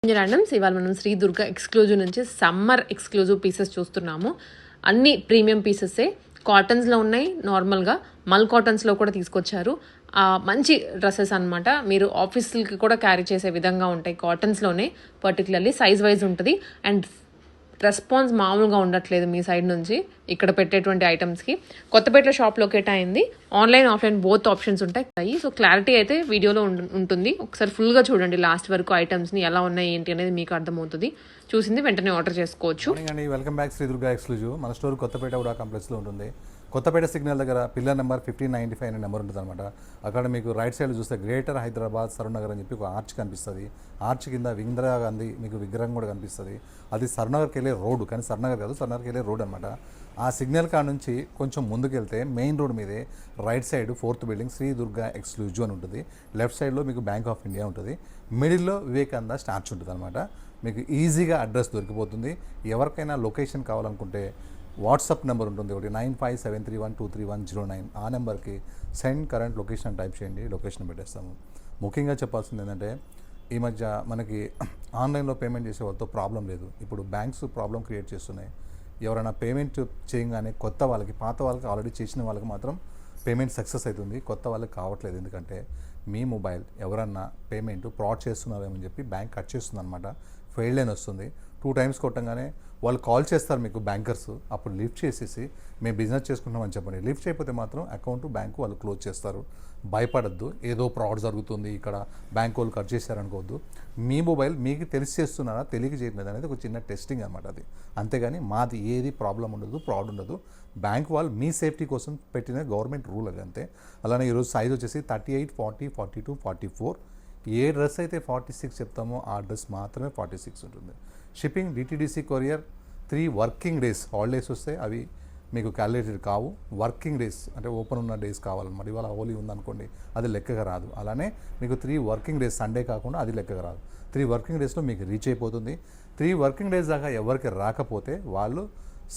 Randoms ఇవాళ మనం Shri Durga exclusive నుంచి సమ్మర్ ఎక్స్క్లూజివ్ పీసెస్ చూస్తున్నాము. అన్ని ప్రీమియం పీసెసే కాటన్స్లో ఉన్నాయి, నార్మల్గా మల్ కాటన్స్లో కూడా తీసుకొచ్చారు. మంచి డ్రెస్సెస్ అనమాట. మీరు ఆఫీస్కి కూడా క్యారీ చేసే విధంగా ఉంటాయి. కాటన్స్లోనే పర్టికులర్లీ సైజ్ వైజ్ ఉంటుంది. అండ్ రెస్పాన్స్ మామూలుగా ఉండట్లేదు మీ సైడ్ నుంచి ఇక్కడ పెట్టేటువంటి ఐటమ్స్కి. కొత్తపేటలో షాప్ లొకేట్ అయింది. ఆన్లైన్ ఆఫ్లైన్ బోత్ ఆప్షన్స్ ఉంటాయి. సో క్లారిటీ అయితే వీడియోలో ఉంటుంది. ఒకసారి ఫుల్గా చూడండి లాస్ట్ వరకు ఐటమ్స్ని ఎలా ఉన్నాయి ఏంటి అనేది మీకు అర్థమవుతుంది. చూసింది వెంటనే ఆర్డర్ చేసుకోవచ్చు. Welcome back Shri Durga exclusive. మన స్టోర్ కొత్తపేట కూడా కాంప్లెక్స్లో ఉంటుంది. కొత్తపేట సిగ్నల్ దగ్గర పిల్లర్ నెంబర్ 1595 అనే నెంబర్ ఉంటుంది అనమాట. అక్కడ మీకు రైట్ సైడ్ చూస్తే గ్రేటర్ హైదరాబాద్ సరూనగర్ అని చెప్పి ఒక ఆర్చ్ కనిపిస్తుంది. ఆర్చ్ కింద ఇందిరా గాంధీ మీకు విగ్రహం కూడా కనిపిస్తుంది. అది సరూనగర్కి వెళ్ళే రోడ్డు, కానీ సరూనగర్ కాదు, సరూనగర్కి వెళ్ళే రోడ్ అనమాట. ఆ సిగ్నల్ కాడ నుంచి కొంచెం ముందుకు వెళ్తే మెయిన్ రోడ్ మీదే right side 4th building Shri Durga exclusive అని ఉంటుంది. లెఫ్ట్ సైడ్లో మీకు బ్యాంక్ ఆఫ్ ఇండియా ఉంటుంది. మిడిల్లో వివేకానంద స్టాచ్యూ ఉంటుంది అనమాట. మీకు ఈజీగా అడ్రస్ దొరికిపోతుంది. ఎవరికైనా లొకేషన్ కావాలనుకుంటే వాట్సాప్ నెంబర్ ఉంటుంది ఒకటి 9573123109. ఆ నెంబర్కి సెండ్ కరెంట్ లొకేషన్ టైప్ చేయండి, లొకేషన్ పెట్టేస్తాము. ముఖ్యంగా చెప్పాల్సింది ఏంటంటే ఈ మధ్య మనకి ఆన్లైన్లో పేమెంట్ చేసే వాళ్ళతో ప్రాబ్లం లేదు. ఇప్పుడు బ్యాంక్స్ ప్రాబ్లం క్రియేట్ చేస్తున్నాయి. ఎవరైనా పేమెంట్ చేయగానే కొత్త వాళ్ళకి, పాత వాళ్ళకి ఆల్రెడీ చేసిన వాళ్ళకి మాత్రం పేమెంట్ సక్సెస్ అవుతుంది, కొత్త వాళ్ళకి కావట్లేదు. ఎందుకంటే మీ మొబైల్ ఎవరన్నా పేమెంట్ ఫ్రాడ్ చేస్తున్నారేమని చెప్పి బ్యాంక్ కట్ చేస్తుంది అనమాట. ఫెయిల్డ్ అని వస్తుంది. 2 times కొట్టంగానే వాళ్ళు కాల్ చేస్తారు మీకు బ్యాంకర్స్. అప్పుడు లిఫ్ట్ చేసేసి మేము బిజినెస్ చేసుకుంటామని చెప్పండి. లిఫ్ట్ చేయకపోతే మాత్రం అకౌంట్ బ్యాంకు వాళ్ళు క్లోజ్ చేస్తారు. భయపడద్దు, ఏదో ఫ్రాడ్ జరుగుతుంది ఇక్కడ బ్యాంక్ వాళ్ళు కట్ చేశారనుకోవద్దు. మీ మొబైల్ మీకు తెలిసి చేస్తున్నారా తెలియక చేయట్లేదు అనేది ఒక చిన్న టెస్టింగ్ అనమాట అది. అంతేగాని మాది ఏది ప్రాబ్లం ఉండదు, ఫ్రాడ్ ఉండదు. బ్యాంక్ వాళ్ళు మీ సేఫ్టీ కోసం పెట్టిన గవర్నమెంట్ రూల్ అది, అంతే. అలానే ఈరోజు సైజ్ వచ్చేసి 38, 40, 42, 44. ఏ డ్రెస్ అయితే 46 చెప్తామో ఆ డ్రెస్ మాత్రమే 46 ఉంటుంది. Shipping DTDC courier 3 working days. Holidays వస్తే అవి మీకు క్యాలిక్యులేటెడ్ కావు. వర్కింగ్ డేస్ అంటే ఓపెన్ ఉన్న డేస్ కావాలన్నమాట. ఇవాళ హోలీ ఉందనుకోండి, అది లెక్కగా రాదు. అలానే మీకు 3 వర్కింగ్ డేస్, సండే కాకుండా అది లెక్కగా రాదు. 3 వర్కింగ్ డేస్లో మీకు రీచ్ అయిపోతుంది. 3 వర్కింగ్ డేస్ దాకా ఎవరికి రాకపోతే వాళ్ళు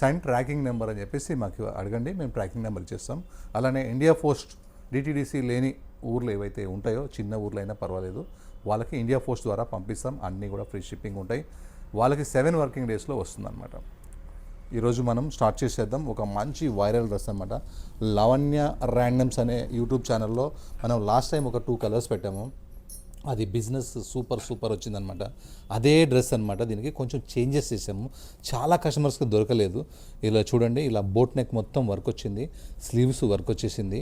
సెండ్ ట్రాకింగ్ నెంబర్ అని చెప్పేసి మాకు అడగండి, మేము ట్రాకింగ్ నెంబర్ ఇచ్చేస్తాం. అలానే ఇండియా పోస్ట్ డిటీడీసీ లేని ఊర్లు ఏవైతే ఉంటాయో, చిన్న ఊర్లు అయినా పర్వాలేదు, వాళ్ళకి ఇండియా పోస్ట్ ద్వారా పంపిస్తాం. అన్నీ కూడా ఫ్రీ షిప్పింగ్ ఉంటాయి. వాళ్ళకి 7 వర్కింగ్ డేస్లో వస్తుందన్నమాట. ఈరోజు మనం స్టార్ట్ చేసేద్దాం. ఒక మంచి వైరల్ డ్రెస్ అనమాట. లవణ్య ర్యాండమ్స్ అనే యూట్యూబ్ ఛానల్లో మనం లాస్ట్ టైం ఒక 2 కలర్స్ పెట్టాము. అది బిజినెస్ సూపర్ వచ్చిందనమాట. అదే డ్రెస్ అనమాట. దీనికి కొంచెం చేంజెస్ చేసాము. చాలా కస్టమర్స్కి దొరకలేదు. ఇలా చూడండి, ఇలా బోట్ నెక్ మొత్తం వర్క్ వచ్చింది, స్లీవ్స్ వర్క్ వచ్చేసింది,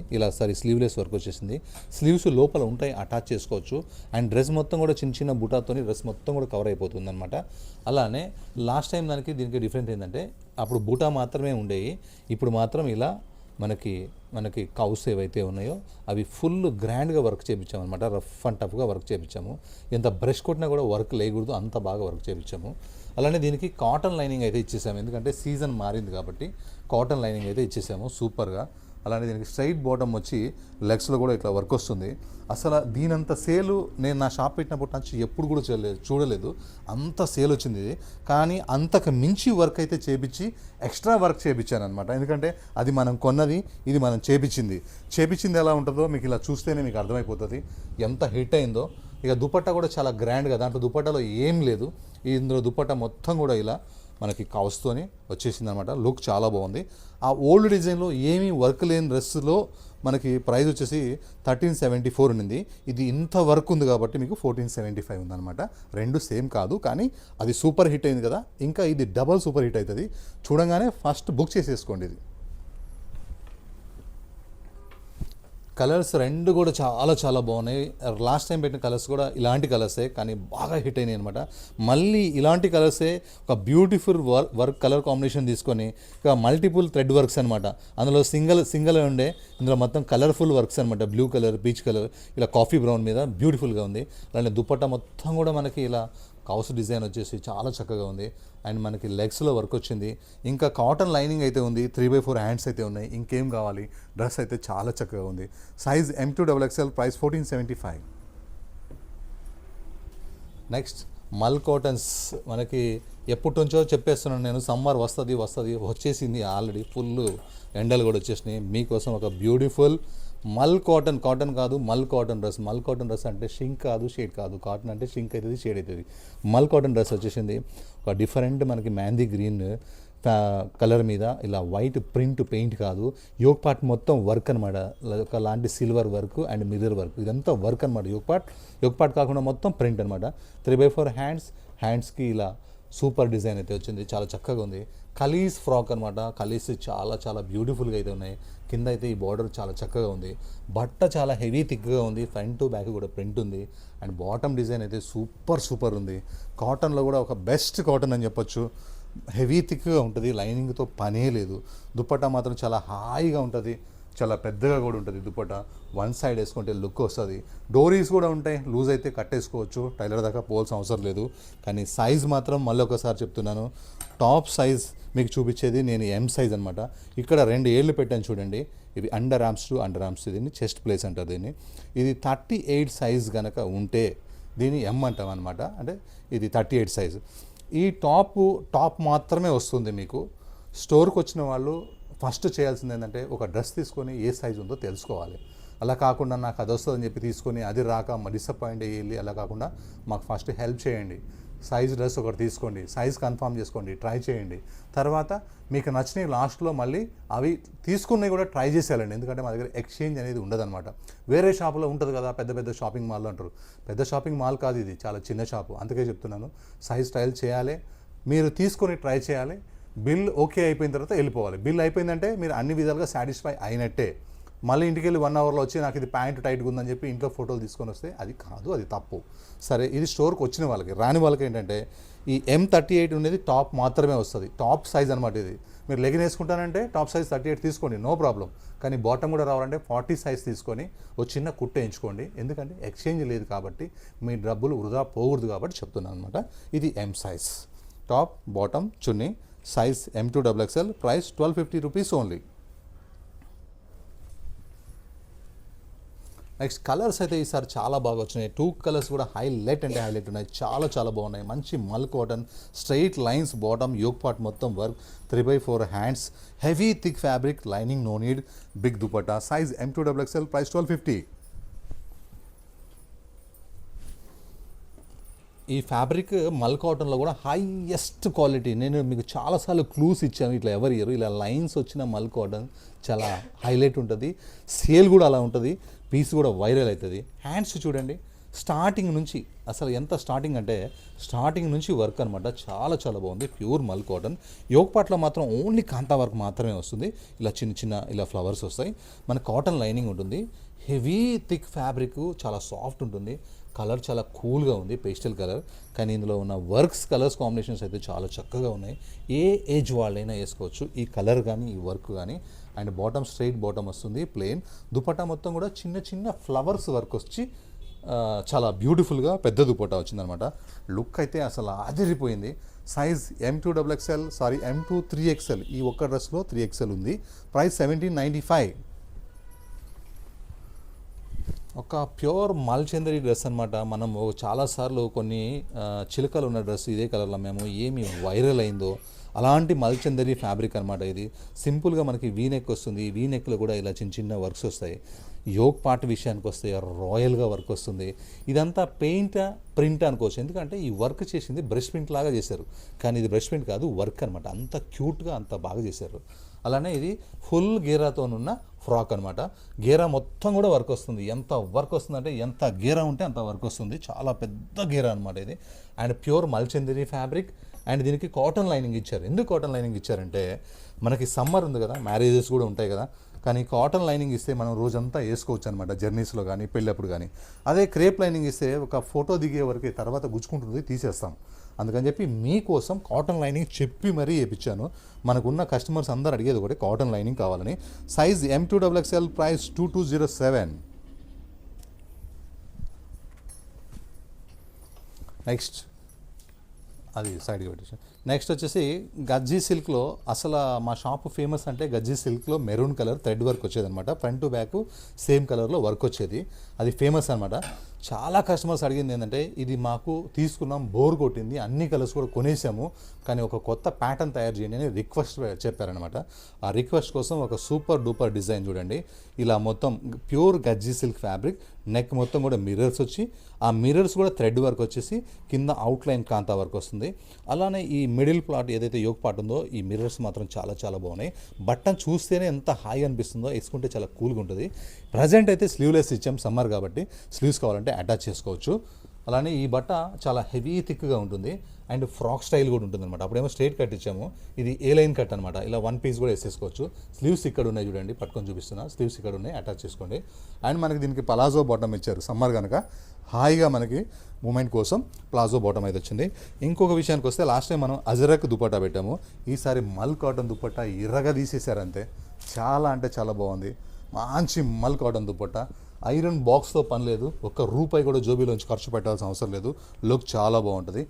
స్లీవ్లెస్ వర్క్ వచ్చేసింది. స్లీవ్స్ లోపల ఉంటాయి, అటాచ్ చేసుకోవచ్చు. అండ్ డ్రెస్ మొత్తం కూడా చిన్న బుటాతోని డ్రెస్ మొత్తం కూడా కవర్ అయిపోతుంది అనమాట. అలానే లాస్ట్ టైం దీనికి డిఫరెంట్ ఏంటంటే అప్పుడు బూటా మాత్రమే ఉండేవి, ఇప్పుడు మాత్రం ఇలా మనకి కౌస్ ఏవైతే ఉన్నాయో అవి ఫుల్ గ్రాండ్గా వర్క్ చేయించాము అనమాట. రఫ్ అండ్ టఫ్గా వర్క్ చేయించాము. ఎంత బ్రష్ కొట్టినా కూడా వర్క్ లేకూడదు, అంత బాగా వర్క్ చేయించాము. అలానే దీనికి కాటన్ లైనింగ్ అయితే ఇచ్చేసాము, ఎందుకంటే సీజన్ మారింది కాబట్టి కాటన్ లైనింగ్ అయితే ఇచ్చేసాము సూపర్గా. అలానే దీనికి స్ట్రైట్ బాటమ్ వచ్చి లెగ్స్లో కూడా ఇట్లా వర్క్ వస్తుంది. అసలు దీనంత సేలు నేను నా షాప్ పెట్టినప్పటి నుంచి ఎప్పుడు కూడా చూడలేదు. అంత సేల్ వచ్చింది. కానీ అంతకు మించి వర్క్ అయితే చేపించి ఎక్స్ట్రా వర్క్ చేయించాను అనమాట. ఎందుకంటే అది మనం కొన్నది, ఇది మనం చేపించింది ఎలా ఉంటుందో మీకు ఇలా చూస్తేనే మీకు అర్థమైపోతుంది ఎంత హిట్ అయిందో. ఇక దుపట్టా కూడా చాలా గ్రాండ్గా, దాంట్లో దుపట్టాలో ఏం లేదు. ఇందులో దుపట్టా మొత్తం కూడా ఇలా మనకి కౌస్తోని వచ్చేసింది అనమాట. లుక్ చాలా బాగుంది. ఆ ఓల్డ్ డిజైన్లో ఏమీ వర్క్ లేని డ్రెస్లో మనకి ప్రైస్ వచ్చేసి 1374 ఉండింది. ఇది ఇంత వర్క్ ఉంది కాబట్టి మీకు 1475 ఉందన్నమాట. రెండు సేమ్ కాదు, కానీ అది సూపర్ హిట్ అయింది కదా, ఇంకా ఇది డబల్ సూపర్ హిట్ అవుతుంది. చూడంగానే ఫస్ట్ బుక్ చేసేసుకోండి. ఇది కలర్స్ రెండు కూడా చాలా బాగున్నాయి. లాస్ట్ టైం పెట్టిన కలర్స్ కూడా ఇలాంటి కలర్సే, కానీ బాగా హిట్ అయినాయి అనమాట. మళ్ళీ ఇలాంటి కలర్సే ఒక బ్యూటిఫుల్ వర్క్ కలర్ కాంబినేషన్ తీసుకొని ఇక మల్టిపుల్ థ్రెడ్ వర్క్స్ అనమాట. అందులో సింగిల్ ఉండే, ఇందులో మొత్తం కలర్ఫుల్ వర్క్స్ అనమాట. బ్లూ కలర్, పీచ్ కలర్, ఇలా కాఫీ బ్రౌన్ మీద బ్యూటిఫుల్గా ఉంది. అలానే దుపట్టా మొత్తం కూడా మనకి ఇలా కౌస్ డిజైన్ వచ్చేసి చాలా చక్కగా ఉంది. అండ్ మనకి లెగ్స్లో వర్క్ వచ్చింది. ఇంకా కాటన్ లైనింగ్ అయితే ఉంది. 3/4 హ్యాండ్స్ అయితే ఉన్నాయి. ఇంకేం కావాలి, డ్రెస్ అయితే చాలా చక్కగా ఉంది. Size M2XXL, price 1475. నెక్స్ట్ మల్ కాటన్స్. మనకి ఎప్పటి నుంచో చెప్పేస్తున్నాను నేను, సమ్మర్ వస్తుంది వచ్చేసింది ఆల్రెడీ. ఫుల్ ఎండలు కూడా వచ్చేసినాయి. మీకోసం ఒక బ్యూటిఫుల్ మల్ కాటన్, కాటన్ కాదు మల్ కాటన్ డ్రెస్. మల్ కాటన్ డ్రెస్ అంటే షింక్ కాదు షేడ్ కాదు, కాటన్ అంటే షింక్ అవుతుంది షేడ్ అవుతుంది. మల్ కాటన్ డ్రెస్ వచ్చేసింది ఒక డిఫరెంట్ మనకి మ్యాందీ గ్రీన్ కలర్ మీద ఇలా వైట్ ప్రింట్ పెయింట్ కాదు, యోక్ పార్ట్ మొత్తం వర్క్ అనమాట. ఒకలాంటి silver work and mirror work, ఇదంతా వర్క్ అనమాట. యోక్ పార్ట్ కాకుండా మొత్తం ప్రింట్ అనమాట. 3/4 హ్యాండ్స్కి ఇలా సూపర్ డిజైన్ అయితే వచ్చింది, చాలా చక్కగా ఉంది. కలీస్ ఫ్రాక్ అనమాట. కలీస్ చాలా చాలా బ్యూటిఫుల్గా అయితే ఉన్నాయి. కింద అయితే ఈ బార్డర్ చాలా చక్కగా ఉంది. బట్ట చాలా హెవీ థిక్గా ఉంది, ఫ్రంట్ టు బ్యాక్ కూడా ప్రింట్ ఉంది. అండ్ బాటమ్ డిజైన్ అయితే సూపర్ ఉంది. కాటన్లో కూడా ఒక బెస్ట్ కాటన్ అని చెప్పొచ్చు. హెవీ థిక్గా ఉంటుంది, లైనింగ్తో పనే లేదు. దుపట్టా మాత్రం చాలా హాయిగా ఉంటుంది, చాలా పెద్దగా కూడా ఉంటుంది దుపట్టా. వన్ సైడ్ వేసుకుంటే లుక్ వస్తుంది. డోరీస్ కూడా ఉంటాయి, లూజ్ అయితే కట్టేసుకోవచ్చు, టైలర్ దాకా పోవాల్సిన అవసరం లేదు. కానీ సైజ్ మాత్రం మళ్ళీ ఒకసారి చెప్తున్నాను, టాప్ సైజ్ మీకు చూపించేది నేను ఎం సైజ్ అనమాట. ఇక్కడ 2 ఏళ్ళు పెట్టాను చూడండి, ఇవి under arms to under arms, దీన్ని చెస్ట్ ప్లేస్ అంటారు దీన్ని. ఇది 38 సైజ్ కనుక ఉంటే దీన్ని ఎం అంటాం అనమాట. అంటే ఇది 38 సైజు. ఈ టాప్ మాత్రమే వస్తుంది మీకు. స్టోర్కి వచ్చిన వాళ్ళు ఫస్ట్ చేయాల్సింది ఏంటంటే ఒక డ్రెస్ తీసుకొని ఏ సైజు ఉందో తెలుసుకోవాలి. అలా కాకుండా నాకు అది వస్తుందని చెప్పి తీసుకొని అది రాక డిసప్పాయింట్ అయ్యి అలా కాకుండా మాకు ఫస్ట్ హెల్ప్ చేయండి. సైజ్ డ్రెస్ ఒకటి తీసుకోండి, సైజ్ కన్ఫర్మ్ చేసుకోండి, ట్రై చేయండి. తర్వాత మీకు నచ్చినవి లాస్ట్లో మళ్ళీ అవి తీసుకున్నవి కూడా ట్రై చేసేయాలండి. ఎందుకంటే మా దగ్గర ఎక్స్చేంజ్ అనేది ఉండదన్నమాట. వేరే షాపులో ఉంటుంది కదా, పెద్ద షాపింగ్ మాల్ అంటారు. పెద్ద షాపింగ్ మాల్ కాదు ఇది, చాలా చిన్న షాపు. అందుకే చెప్తున్నాను, సైజ్ ట్రయల్ చేయాలి, మీరు తీసుకొని ట్రై చేయాలి. బిల్ ఓకే అయిపోయిన తర్వాత వెళ్ళిపోవాలి. బిల్ అయిపోయిందంటే మీరు అన్ని విధాలుగా సాటిస్ఫై అయినట్టే. మళ్ళీ ఇంటికి వెళ్ళి 1 అవర్లో వచ్చి నాకు ఇది ప్యాంట్ టైట్గా ఉందని చెప్పి ఇంట్లో ఫోటోలు తీసుకొని వస్తే అది కాదు, అది తప్పు. సరే, ఇది స్టోర్కి వచ్చిన వాళ్ళకి. రాని వాళ్ళకి ఏంటంటే ఈ M38 అనేది టాప్ మాత్రమే వస్తుంది, టాప్ సైజ్ అనమాట. ఇది మీరు లెగిన్ వేసుకుంటానంటే టాప్ సైజ్ 38 తీసుకోండి, నో ప్రాబ్లం. కానీ బాటమ్ కూడా రావాలంటే 40 సైజ్ తీసుకొని ఒక చిన్న కుట్ట వేయించుకోండి. ఎందుకంటే ఎక్స్చేంజ్ లేదు కాబట్టి, మీ డబ్బులు వృధా పోకూడదు కాబట్టి చెప్తున్నాను అనమాట. ఇది ఎం సైజ్, టాప్ బాటమ్ చున్నీ, size M2XXL, price 1250 rupees only. Next colours అయితే ఈసారి చాలా బాగా వచ్చినాయి. 2 కలర్స్ కూడా హైలైట్ అంటే హైలైట్ ఉన్నాయి, చాలా బాగున్నాయి. మంచి mul cotton, straight lines bottom, yoke part మొత్తం work, 3/4 hands, heavy thick fabric, lining no need, big dupatta, size M2XXL, price 1250. ఈ ఫ్యాబ్రిక్ మల్ కాటన్లో కూడా హైయెస్ట్ క్వాలిటీ. నేను మీకు చాలాసార్లు క్లూస్ ఇచ్చాను, ఇట్లా ఎవరు ఇయర్ ఇలా లైన్స్ వచ్చిన మల్ కాటన్ చాలా హైలైట్ ఉంటుంది. సేల్ కూడా అలా ఉంటుంది, పీస్ కూడా వైరల్ అవుతుంది. హ్యాండ్స్ చూడండి, స్టార్టింగ్ నుంచి అసలు ఎంత స్టార్టింగ్ అంటే స్టార్టింగ్ నుంచి వర్క్ అనమాట. చాలా బాగుంది, ప్యూర్ మల్ కాటన్. యోక్ పార్ట్లో మాత్రం ఓన్లీ కాంతా వర్క్ మాత్రమే వస్తుంది. ఇలా చిన్న ఇలా ఫ్లవర్స్ వస్తాయి. మన కాటన్ లైనింగ్ ఉంటుంది. హెవీ థిక్ ఫ్యాబ్రిక్, చాలా సాఫ్ట్ ఉంటుంది. కలర్ చాలా కూల్గా ఉంది, పేస్టల్ కలర్. కానీ ఇందులో ఉన్న కలర్స్ కాంబినేషన్స్ అయితే చాలా చక్కగా ఉన్నాయి. ఏ ఏజ్ వాళ్ళైనా వేసుకోవచ్చు ఈ కలర్ కానీ ఈ వర్క్ కానీ. అండ్ బాటమ్ స్ట్రైట్ బాటమ్ వస్తుంది, ప్లెయిన్. దుపట్టా మొత్తం కూడా చిన్న ఫ్లవర్స్ వర్క్ వచ్చి చాలా బ్యూటిఫుల్గా పెద్ద దుపట్టా వచ్చిందనమాట. లుక్ అయితే అసలు ఆశ్చర్యపోయింది. Size M2XXL, M2 3XL. ఈ ఒక్క డ్రెస్లో 3XL ఉంది. ప్రైస్ 1795. ఒక ప్యూర్ మల్చందరి డ్రెస్ అనమాట. మనము చాలాసార్లు కొన్ని చిలుకలు ఉన్న డ్రెస్ ఇదే కలర్లో మేము ఏమి వైరల్ అయిందో అలాంటి మల్చందరి ఫ్యాబ్రిక్ అనమాట. ఇది సింపుల్గా మనకి వీనెక్ వస్తుంది, వీనెక్లో కూడా ఇలా చిన్న వర్క్స్ వస్తాయి. యోక్ పార్ట్ విషయానికి వస్తే రాయల్గా వర్క్ వస్తుంది. ఇదంతా ప్రింట్ అనుకోవచ్చు, ఎందుకంటే ఈ వర్క్ చేసింది బ్రష్ ప్రింట్ లాగా చేశారు. కానీ ఇది బ్రష్ ప్రింట్ కాదు, వర్క్ అనమాట. అంత క్యూట్గా అంత బాగా చేశారు. అలానే ఇది ఫుల్ గేరాతోనున్న ఫ్రాక్ అనమాట. గేరా మొత్తం కూడా వర్క్ వస్తుంది. ఎంత వర్క్ వస్తుందంటే ఎంత గేరా ఉంటే అంత వర్క్ వస్తుంది. చాలా పెద్ద గేరా అనమాట ఇది. అండ్ ప్యూర్ మల్చందరి ఫ్యాబ్రిక్. అండ్ దీనికి కాటన్ లైనింగ్ ఇచ్చారు. ఎందుకు కాటన్ లైనింగ్ ఇచ్చారంటే మనకి సమ్మర్ ఉంది కదా, మ్యారేజెస్ కూడా ఉంటాయి కదా, కానీ కాటన్ లైనింగ్ ఇస్తే మనం రోజంతా వేసుకోవచ్చు అనమాట, జర్నీస్లో కానీ పెళ్ళప్పుడు కానీ. అదే క్రేప్ లైనింగ్ ఇస్తే ఒక ఫోటో దిగే వరకు తర్వాత గుచ్చుకుంటుంది, తీసేస్తాం. అందుకని చెప్పి మీకోసం కాటన్ లైనింగ్ చెప్పి మరీ వేయించాను. మనకున్న కస్టమర్స్ అందరూ అడిగేది ఒకటి, కాటన్ లైనింగ్ కావాలని. Size M2XXL, price 2207. నెక్స్ట్ అది సైడ్కి పెట్టేసి నెక్స్ట్ వచ్చేసి గజ్జీ సిల్క్లో. అసలు మా షాప్ ఫేమస్ అంటే గజ్జీ సిల్క్లో మెరూన్ కలర్ థ్రెడ్ వర్క్ వచ్చేది అనమాట. ఫ్రంట్ టు బ్యాక్ సేమ్ కలర్లో వర్క్ వచ్చేది, అది ఫేమస్ అనమాట. చాలా కస్టమర్స్ అడిగింది ఏంటంటే ఇది మాకు తీసుకున్నాం, బోర్ కొట్టింది, అన్ని కలర్స్ కూడా కొనేసాము, కానీ ఒక కొత్త ప్యాటర్న్ తయారు చేయండి అని రిక్వెస్ట్ చెప్పారనమాట. ఆ రిక్వెస్ట్ కోసం ఒక సూపర్ డూపర్ డిజైన్ చూడండి. ఇలా మొత్తం ప్యూర్ గజ్జీ సిల్క్ ఫ్యాబ్రిక్, నెక్ మొత్తం కూడా మిర్రర్స్ వచ్చి, ఆ మిర్రర్స్ కూడా థ్రెడ్ వర్క్ వచ్చేసి కింద అవుట్లైన్ కాంతా వర్క్ వస్తుంది. అలానే ఈ మిడిల్ ప్లాట్ ఏదైతే యోగ్ పార్ట్ ఉందో ఈ మిర్రర్స్ మాత్రం చాలా చాలా బాగున్నాయి. బట్టన్ చూస్తేనే ఎంత హాయి అనిపిస్తుందో, వేసుకుంటే చాలా కూల్గా ఉంటుంది. ప్రజెంట్ అయితే స్లీవ్లెస్ ఇచ్చాం, సమ్మర్ కాబట్టి స్లీవ్స్ కావాలంటే అటాచ్ చేసుకోవచ్చు. అలానే ఈ బట్ట చాలా హెవీ థిక్గా ఉంటుంది అండ్ ఫ్రాక్ స్టైల్ కూడా ఉంటుంది అనమాట. అప్పుడేమో స్ట్రైట్ కట్ ఇచ్చాము, ఇది ఏ లైన్ కట్ అనమాట. ఇలా వన్ పీస్ కూడా వేసేసుకోవచ్చు. స్లీవ్స్ ఇక్కడ ఉన్నాయి చూడండి, పట్టుకొని చూపిస్తున్నా, స్లీవ్స్ ఇక్కడ ఉన్నాయి, అటాచ్ చేసుకోండి. అండ్ మనకి దీనికి పలాజో బాటమ్ ఇచ్చారు, సమ్మర్ కనుక హాయిగా మనకి మూమెంట్ కోసం ప్లాజో బాటమ్ అయితే వచ్చింది. ఇంకొక విషయానికి వస్తే లాస్ట్ టైం మనం అజరక్ దుపట్టా పెట్టాము, ఈసారి మల్ కాటన్ దుపట్టా ఇర్రగా తీసేశారు అంతే. చాలా అంటే చాలా బాగుంది, మంచి మల్ కాటన్ దుపట్టా. ఐరన్ బాక్స్తో పని లేదు, ఒక్క రూపాయి కూడా జోబీలోంచి ఖర్చు పెట్టాల్సిన అవసరం లేదు. లుక్ చాలా బాగుంటుంది.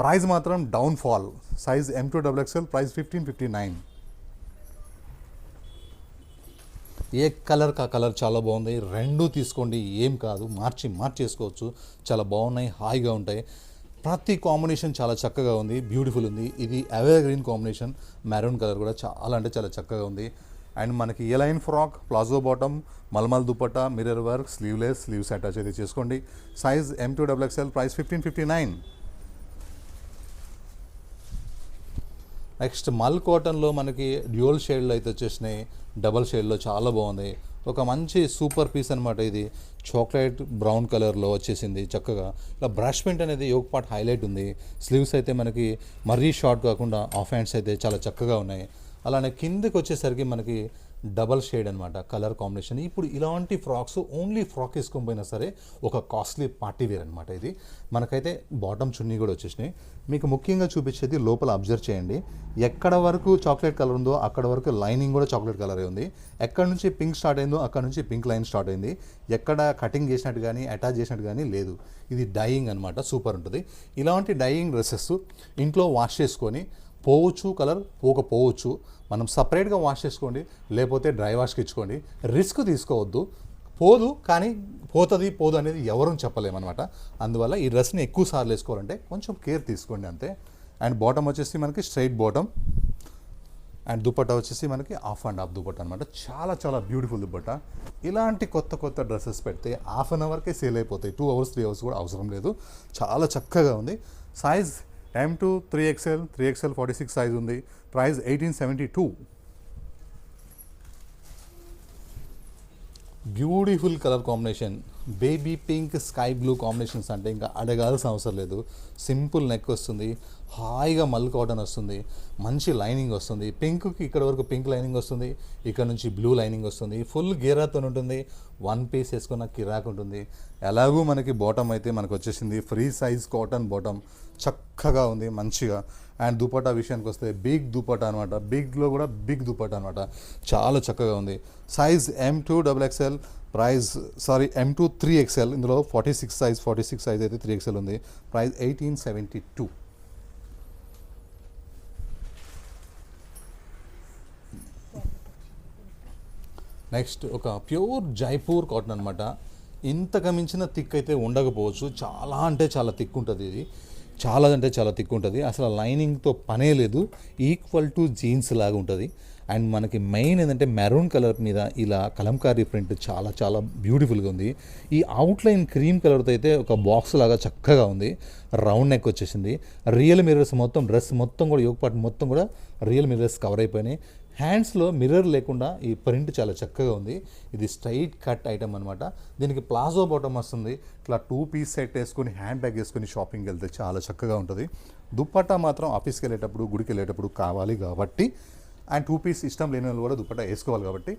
ప్రైస్ మాత్రం down fall. Size M2XXL, price 1559. ఏ కలర్ కా కలర్ చాలా బాగుంది, రెండు తీసుకోండి, ఏం కాదు, మార్చేసుకోవచ్చు. చాలా బాగున్నాయి, హాయిగా ఉంటాయి. ప్రతి కాంబినేషన్ చాలా చక్కగా ఉంది, బ్యూటిఫుల్ ఉంది. ఇది అవే గ్రీన్ కాంబినేషన్, మెరూన్ కలర్ కూడా చాలా అంటే చాలా చక్కగా ఉంది. అండ్ మనకి A line frock, palazzo bottom, mulmul dupatta, mirror work, sleeveless, sleeves attach అయితే చేసుకోండి. Size M2XXL, price 1559. నెక్స్ట్ మల్ కాటన్లో మనకి డ్యూయల్ షేడ్లో అయితే వచ్చేసినాయి, డబల్ షేడ్లో చాలా బాగుంది. ఒక మంచి సూపర్ పీస్ అనమాట. ఇది చాక్లెట్ బ్రౌన్ కలర్లో వచ్చేసింది చక్కగా. ఇలా బ్రష్ పెయింట్ అనేది యోగ్ పార్ట్ హైలైట్ ఉంది. స్లీవ్స్ అయితే మనకి మరీ షార్ట్ కాకుండా ఆఫ్ హ్యాండ్స్ అయితే చాలా చక్కగా ఉన్నాయి. అలానే కిందకి వచ్చేసరికి మనకి డబల్ షేడ్ అనమాట కలర్ కాంబినేషన్. ఇప్పుడు ఇలాంటి ఫ్రాక్స్ ఓన్లీ ఫ్రాక్ వేసుకొని పోయినా సరే ఒక కాస్ట్లీ పార్టీ వేర్ అనమాట. ఇది మనకైతే బాటమ్ చున్నీ కూడా వచ్చేసినాయి. మీకు ముఖ్యంగా చూపించేది లోపల అబ్జర్వ్ చేయండి, ఎక్కడ వరకు చాక్లెట్ కలర్ ఉందో అక్కడ వరకు లైనింగ్ కూడా చాక్లెట్ కలరే ఉంది. ఎక్కడ నుంచి పింక్ స్టార్ట్ అయిందో అక్కడ నుంచి పింక్ లైన్ స్టార్ట్ అయింది. ఎక్కడ కటింగ్ చేసినట్టు కానీ అటాచ్ చేసినట్టు కానీ లేదు. ఇది డైయింగ్ అనమాట, సూపర్ ఉంటుంది. ఇలాంటి డైయింగ్ డ్రెస్సెస్ ఇంట్లో వాష్ చేసుకొని పోవచ్చు, కలర్ పోకపోవచ్చు, మనం సపరేట్గా వాష్ చేసుకోండి, లేకపోతే డ్రై వాష్కి ఇచ్చుకోండి. రిస్క్ తీసుకోవద్దు, పోదు కానీ పోదు అనేది ఎవరూ చెప్పలేమన్నమాట. అందువల్ల ఈ డ్రెస్ని ఎక్కువ సార్లు వేసుకోవాలంటే కొంచెం కేర్ తీసుకోండి అంతే. అండ్ బాటమ్ వచ్చేసి మనకి స్ట్రైట్ బాటమ్, అండ్ దుపట్టా వచ్చేసి మనకి హాఫ్ అండ్ హాఫ్ దుపట్టా అనమాట. చాలా చాలా బ్యూటిఫుల్ దుపట్టా. ఇలాంటి కొత్త డ్రెస్సెస్ పెడితే హాఫ్ అన్ అవర్కే సేల్ అయిపోతాయి, 2 hours 3 hours కూడా అవసరం లేదు. చాలా చక్కగా ఉంది. Size M2 3XL, 3XL 46 size ఉంది. Price 1872. Beautiful colour combination, baby pink, sky blue combinations అంటే ఇంకా అడగాల్సిన అవసరం లేదు. సింపుల్ నెక్ వస్తుంది, హాయిగా మల్ కాటన్ వస్తుంది, మంచి లైనింగ్ వస్తుంది. పింక్కి ఇక్కడ వరకు పింక్ లైనింగ్ వస్తుంది, ఇక్కడ నుంచి బ్లూ లైనింగ్ వస్తుంది. ఫుల్ గేరాతో ఉంటుంది, వన్ పీస్ వేసుకున్న కిరాక్ ఉంటుంది. ఎలాగూ మనకి బాటమ్ అయితే మనకు వచ్చేసింది ఫ్రీ సైజ్ కాటన్ బాటమ్, చక్కగా ఉంది మంచిగా. అండ్ దుపట్టా విషయానికి వస్తే బిగ్ దుపట్టా అనమాట, బిగ్లో కూడా బిగ్ దుపట్టా అనమాట, చాలా చక్కగా ఉంది. Size M2XXL, price M2 3XL, ఇందులో 46 సైజ్ అయితే 3XL ఉంది. ప్రైస్ 1872. నెక్స్ట్ ఒక ప్యూర్ జైపూర్ కాటన్ అనమాట. ఇంతకు మించిన థిక్ అయితే ఉండకపోవచ్చు, చాలా అంటే చాలా థిక్ ఉంటుంది. ఇది చాలా అంటే చాలా థిక్ ఉంటుంది, అసలు లైనింగ్తో పనే లేదు, ఈక్వల్ టు జీన్స్ లాగా ఉంటుంది. అండ్ మనకి మెయిన్ ఏంటంటే మెరూన్ కలర్ మీద ఇలా కలంకారీ ప్రింట్ చాలా చాలా బ్యూటిఫుల్గా ఉంది. ఈ అవుట్లైన్ క్రీమ్ కలర్తో అయితే ఒక బాక్స్ లాగా చక్కగా ఉంది. రౌండ్ నెక్ వచ్చేసింది. రియల్ మిర్రర్స్ మొత్తం డ్రెస్ మొత్తం కూడా యోగ్ పార్ట్ మొత్తం కూడా రియల్ మిర్రర్స్ కవర్ అయిపోయినాయి. హ్యాండ్స్లో మిర్రర్ లేకుండా ఈ ప్రింట్ చాలా చక్కగా ఉంది. ఇది స్ట్రైట్ కట్ ఐటమ్ అనమాట. దీనికి ప్లాజో బాటమ్ వస్తుంది. ఇట్లా 2 piece సెట్ వేసుకొని హ్యాండ్ బ్యాగ్ వేసుకొని షాపింగ్కి వెళ్తే చాలా చక్కగా ఉంటుంది. దుప్పట్టా మాత్రం ఆఫీస్కి వెళ్ళేటప్పుడు, గుడికి వెళ్ళేటప్పుడు కావాలి కాబట్టి, అండ్ 2 piece ఇష్టం లేని వాళ్ళు కూడా దుప్పట్టా వేసుకోవాలి కాబట్టి,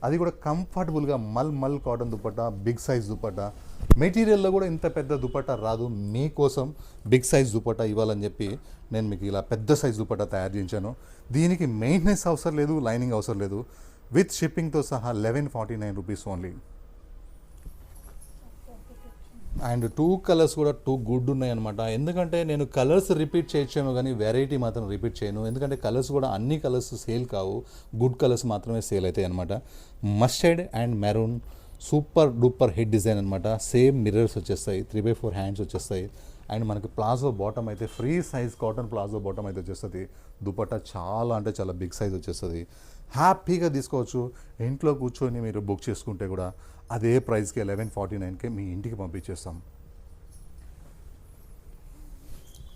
అది కూడా కంఫర్టబుల్గా mul cotton dupatta, big size dupatta. మెటీరియల్లో కూడా ఇంత పెద్ద దుపట్టా రాదు, మీకోసం బిగ్ సైజ్ దుపట్టా ఇవ్వాలని చెప్పి నేను మీకు ఇలా పెద్ద సైజ్ దుపట్టా తయారు చేయించాను. దీనికి మెయింటెనెన్స్ అవసరం లేదు, లైనింగ్ అవసరం లేదు. విత్ షిప్పింగ్తో సహా 1149 రూపీస్ ఓన్లీ. అండ్ 2 కలర్స్ కూడా 2 గుడ్ ఉన్నాయన్నమాట. ఎందుకంటే నేను కలర్స్ రిపీట్ చేయొచ్చేమో కానీ వెరైటీ మాత్రం రిపీట్ చేయను, ఎందుకంటే కలర్స్ కూడా అన్ని కలర్స్ సేల్ కావు, గుడ్ కలర్స్ మాత్రమే సేల్ అవుతాయి అనమాట. Mustard and maroon super duper head design అనమాట. సేమ్ మిర్రర్స్ వచ్చేస్తాయి, 3x4 హ్యాండ్స్ వచ్చేస్తాయి. అండ్ మనకి ప్లాజో బాటమ్ అయితే free size cotton palazzo bottom అయితే వచ్చేస్తుంది. దుపట్టా చాలా అంటే చాలా బిగ్ సైజ్ వచ్చేస్తుంది. హ్యాపీగా తీసుకోవచ్చు. ఇంట్లో కూర్చొని మీరు బుక్ చేసుకుంటే కూడా అదే ప్రైస్కి 1149కే మీ ఇంటికి పంపించేస్తాం.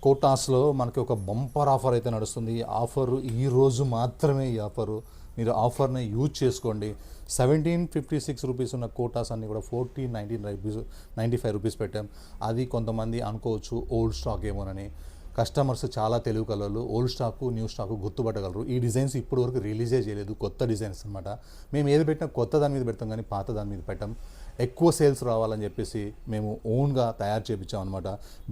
కోటాస్లో మనకి ఒక బంపర్ ఆఫర్ అయితే నడుస్తుంది. ఆఫరు ఈ రోజు మాత్రమే. ఈ ఆఫరు మీరు ఆఫర్ని యూజ్ చేసుకోండి. 1756 రూపీస్ ఉన్న కోటాస్ అన్నీ కూడా 1495 రూపీస్ పెట్టాం. అది కొంతమంది అనుకోవచ్చు ఓల్డ్ స్టాక్ ఏమోనని. కస్టమర్స్ చాలా తెలివి కలర్లు, ఓల్డ్ స్టాకు న్యూ స్టాకు గుర్తుపట్టగలరు. ఈ డిజైన్స్ ఇప్పటి వరకు రిలీజే చేయలేదు, కొత్త డిజైన్స్ అనమాట. మేము ఏది పెట్టినా కొత్త దాని మీద పెడతాం కానీ పాత దాని మీద పెట్టాం. ఎక్కువ సేల్స్ రావాలని చెప్పేసి మేము ఓన్గా తయారు చేయించాం అనమాట.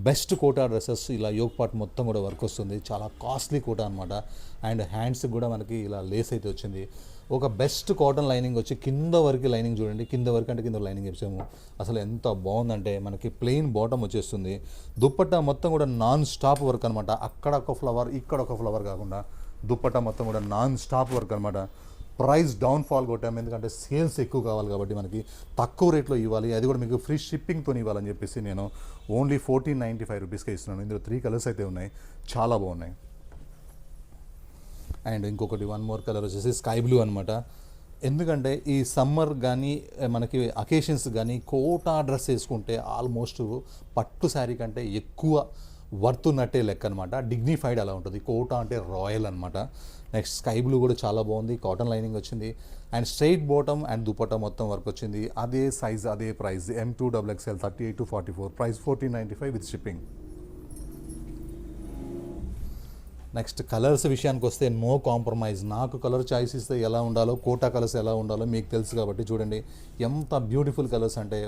బెస్ట్ కోటా డ్రెస్సెస్ ఇలా యోగ్ పార్ట్ మొత్తం కూడా వర్క్ వస్తుంది. చాలా కాస్ట్లీ కోటా అనమాట. అండ్ హ్యాండ్స్కి కూడా మనకి ఇలా లేస్ అయితే వచ్చింది. ఒక బెస్ట్ కాటన్ లైనింగ్ వచ్చి కింద వరకు లైనింగ్ చూడండి, కింద వరకు అంటే కింద లైనింగ్ ఇచ్చాము. అసలు ఎంత బాగుందంటే మనకి ప్లెయిన్ బాటమ్ వచ్చేస్తుంది. దుప్పట్టా మొత్తం కూడా నాన్ స్టాప్ వర్క్ అనమాట. అక్కడ ఒక ఫ్లవర్ ఇక్కడ ఒక ఫ్లవర్ కాకుండా దుప్పట్టా మొత్తం కూడా నాన్ స్టాప్ వర్క్ అనమాట. ప్రైస్ డౌన్ఫాల్ కొట్టాము, ఎందుకంటే సేల్స్ ఎక్కువ కావాలి కాబట్టి మనకి తక్కువ రేట్లో ఇవ్వాలి, అది కూడా మీకు ఫ్రీ షిప్పింగ్తో ఇవ్వాలని చెప్పేసి నేను ఓన్లీ 1495 రూపీస్కే ఇస్తున్నాను. ఇందులో 3 కలర్స్ అయితే ఉన్నాయి, చాలా బాగున్నాయి. అండ్ ఇంకొకటి వన్ మోర్ కలర్ వచ్చేసి స్కై బ్లూ అనమాట. ఎందుకంటే ఈ సమ్మర్ కానీ మనకి అకేషన్స్ కానీ కోటా డ్రెస్ వేసుకుంటే ఆల్మోస్ట్ పట్టు శారీ కంటే ఎక్కువ వర్త్ ఉన్నట్టే లెక్క అనమాట. డిగ్నిఫైడ్ అలా ఉంటుంది. కోటా అంటే రాయల్ అనమాట. నెక్స్ట్ స్కై బ్లూ కూడా చాలా బాగుంది, కాటన్ లైనింగ్ వచ్చింది. And straight bottom and dupatta మొత్తం వర్క్ వచ్చింది. అదే సైజ్ అదే price M2XXL 38 to 44, price 1495 with shipping. Next colours విషయానికి వస్తే నో కాంప్రమైజ్. నాకు కలర్ చాయిస్ ఇస్తే ఎలా ఉండాలో, కోటా కలర్స్ ఎలా ఉండాలో మీకు తెలుసు కాబట్టి చూడండి ఎంత బ్యూటిఫుల్ కలర్స్ అంటే.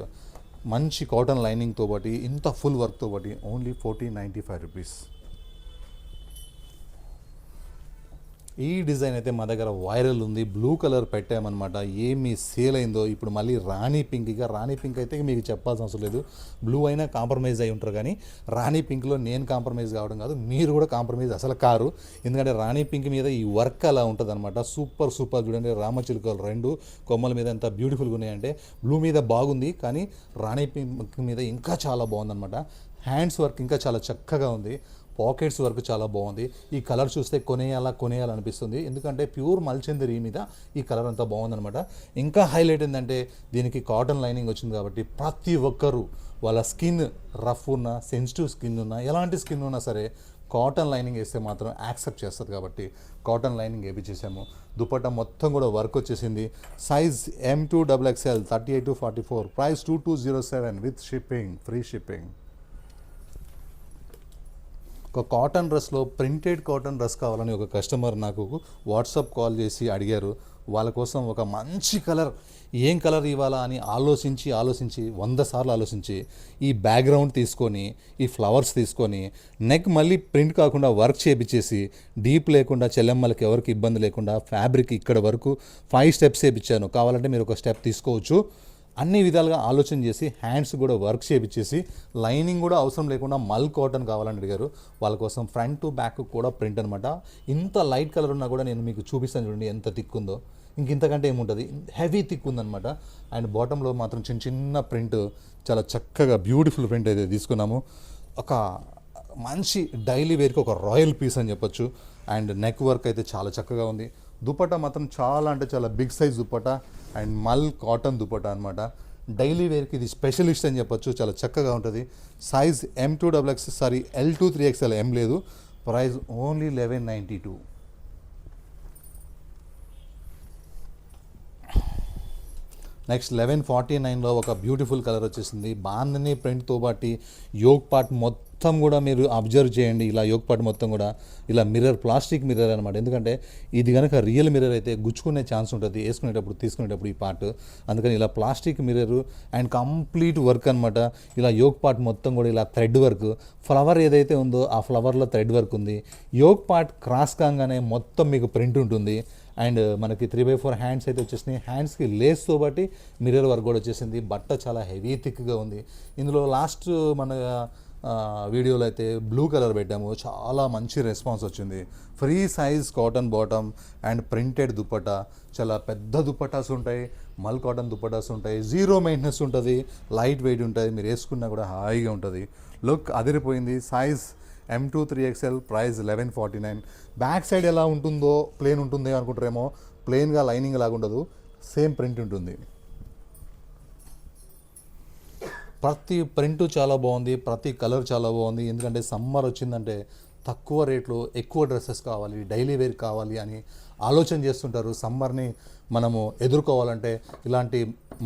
మంచి కాటన్ లైనింగ్తో బట్టి ఇంత ఫుల్ వర్క్తో బట్టి ఓన్లీ 1495 రూపీస్. ఈ డిజైన్ అయితే మా దగ్గర వైరల్ ఉంది. బ్లూ కలర్ పెట్టామన్నమాట. ఏమి సేల్ అయిందో ఇప్పుడు మళ్ళీ రాణి పింక్. ఇక రాణి పింక్ అయితే మీకు చెప్పాల్సిన అవసరం లేదు. బ్లూ అయినా కాంప్రమైజ్ అయి ఉంటారు కానీ రాణి పింక్లో నేను కాంప్రమైజ్ కావడం కాదు, మీరు కూడా కాంప్రమైజ్ అసలు కారు. ఎందుకంటే రాణి పింక్ మీద ఈ వర్క్ అలా ఉంటుంది అనమాట. Super super. చూడండి రామచిలుకలు రెండు కొమ్మల మీద ఎంత బ్యూటిఫుల్గా ఉన్నాయంటే. బ్లూ మీద బాగుంది కానీ రాణి పింక్ మీద ఇంకా చాలా బాగుందన్నమాట. హ్యాండ్స్ వర్క్ ఇంకా చాలా చక్కగా ఉంది. పాకెట్స్ వర్క్ చాలా బాగుంది. ఈ కలర్ చూస్తే కొనేయాలనిపిస్తుంది. ఎందుకంటే ప్యూర్ మల్చందరి మీద ఈ కలర్ అంతా బాగుందనమాట. ఇంకా హైలైట్ ఏంటంటే దీనికి కాటన్ లైనింగ్ వచ్చింది కాబట్టి ప్రతి ఒక్కరూ వాళ్ళ స్కిన్ రఫ్ ఉన్నా, సెన్సిటివ్ స్కిన్ ఉన్నా, ఎలాంటి స్కిన్ ఉన్నా సరే కాటన్ లైనింగ్ వేస్తే మాత్రం యాక్సెప్ట్ చేస్తుంది కాబట్టి కాటన్ లైనింగ్ వేపించేసాము. దుపట్టా మొత్తం కూడా వర్క్ వచ్చేసింది. Size M2XXL 38 to 44, price 2207 with shipping, free shipping. ఒక కాటన్ డ్రెస్లో ప్రింటెడ్ కాటన్ డ్రెస్ కావాలని ఒక కస్టమర్ నాకు వాట్సాప్ కాల్ చేసి అడిగారు. వాళ్ళ కోసం ఒక మంచి కలర్, ఏం కలర్ ఇవ్వాలా అని ఆలోచించి 100 సార్లు ఆలోచించి ఈ బ్యాక్గ్రౌండ్ తీసుకొని, ఈ ఫ్లవర్స్ తీసుకొని, నెక్ మళ్ళీ ప్రింట్ కాకుండా వర్క్ చేపించేసి, డీప్ లేకుండా చెల్లెమ్మలకి ఎవరికి ఇబ్బంది లేకుండా ఫ్యాబ్రిక్ ఇక్కడ వరకు 5 స్టెప్స్ వేయించాను. కావాలంటే మీరు ఒక స్టెప్ తీసుకోవచ్చు. అన్ని విధాలుగా ఆలోచన చేసి హ్యాండ్స్ కూడా వర్క్ చేపించేసి, లైనింగ్ కూడా అవసరం లేకుండా మల్ కాటన్ కావాలని అడిగారు. వాళ్ళ కోసం ఫ్రంట్ టు బ్యాక్ కూడా ప్రింట్ అనమాట. ఇంత లైట్ కలర్ ఉన్నా కూడా నేను మీకు చూపిస్తాను చూడండి ఎంత థిక్ ఉందో. ఇంతకంటే ఏముంటుంది, హెవీ థిక్ ఉందనమాట. అండ్ బాటంలో మాత్రం చిన్న ప్రింట్, చాలా చక్కగా బ్యూటిఫుల్ ప్రింట్ అయితే తీసుకున్నాము. ఒక మంచి డైలీ వేర్కి ఒక రాయల్ పీస్ అని చెప్పొచ్చు. అండ్ నెక్ వర్క్ అయితే చాలా చక్కగా ఉంది. దుపట్టా మాత్రం చాలా అంటే చాలా బిగ్ సైజ్ దుపట్టా అండ్ మల్ కాటన్ దుపట్టా అనమాట. డైలీ వేర్కి ఇది స్పెషలిస్ట్ అని చెప్పొచ్చు. చాలా చక్కగా ఉంటుంది. సైజ్ L2 3XL, M లేదు. Price only 1192. నెక్స్ట్ 1149లో ఒక బ్యూటిఫుల్ కలర్ వచ్చేసింది. బాందని ప్రింట్తో పాటు యోగ్ పార్ట్ మొత్తం కూడా మీరు అబ్జర్వ్ చేయండి. ఇలా యోగ్ పార్ట్ మొత్తం కూడా ఇలా మిర్రర్, ప్లాస్టిక్ మిర్రర్ అనమాట. ఎందుకంటే ఇది కనుక రియల్ మిర్రర్ అయితే గుచ్చుకునే ఛాన్స్ ఉంటుంది వేసుకునేటప్పుడు, తీసుకునేటప్పుడు ఈ పార్ట్. అందుకని ఇలా plastic mirror and complete work అనమాట. ఇలా యోగ్ పార్ట్ మొత్తం కూడా ఇలా థ్రెడ్ వర్క్, ఫ్లవర్ ఏదైతే ఉందో ఆ ఫ్లవర్లో థ్రెడ్ వర్క్ ఉంది. యోగ్ పార్ట్ క్రాస్ కాగానే మొత్తం మీకు ప్రింట్ ఉంటుంది. అండ్ మనకి 3x4 హ్యాండ్స్ అయితే వచ్చేసినాయి. హ్యాండ్స్కి లేస్తో బట్టి మిర్రర్ వర్క్ కూడా వచ్చేసింది. బట్ట చాలా హెవీ థిక్గా ఉంది. ఇందులో లాస్ట్ మన వీడియోలో అయితే బ్లూ కలర్ పెట్టాము, చాలా మంచి రెస్పాన్స్ వచ్చింది. Free size cotton bottom and printed dupatta, చాలా పెద్ద దుపట్టాస్ ఉంటాయి, మల్ కాటన్ దుపట్టాస్ ఉంటాయి, జీరో మెయింటెనెన్స్ ఉంటుంది, లైట్ వెయిట్ ఉంటుంది, మీరు వేసుకున్నా కూడా హాయిగా ఉంటుంది. లుక్ అదిరిపోయింది. Size M2 3XL, price 1149. Back side ఎలా ఉంటుందో ప్లేన్ ఉంటుంది అనుకుంటారేమో, ప్లెయిన్గా లైనింగ్ లాగా ఉండదు, సేమ్ ప్రింట్ ఉంటుంది. ప్రతి ప్రింట్ చాలా బాగుంది, ప్రతి కలర్ చాలా బాగుంది. ఎందుకంటే సమ్మర్ వచ్చిందంటే తక్కువ రేట్లో ఎక్కువ డ్రెస్సెస్ కావాలి, డైలీ వేర్ కావాలి అని ఆలోచన చేస్తుంటారు. సమ్మర్ని మనము ఎదుర్కోవాలంటే ఇలాంటి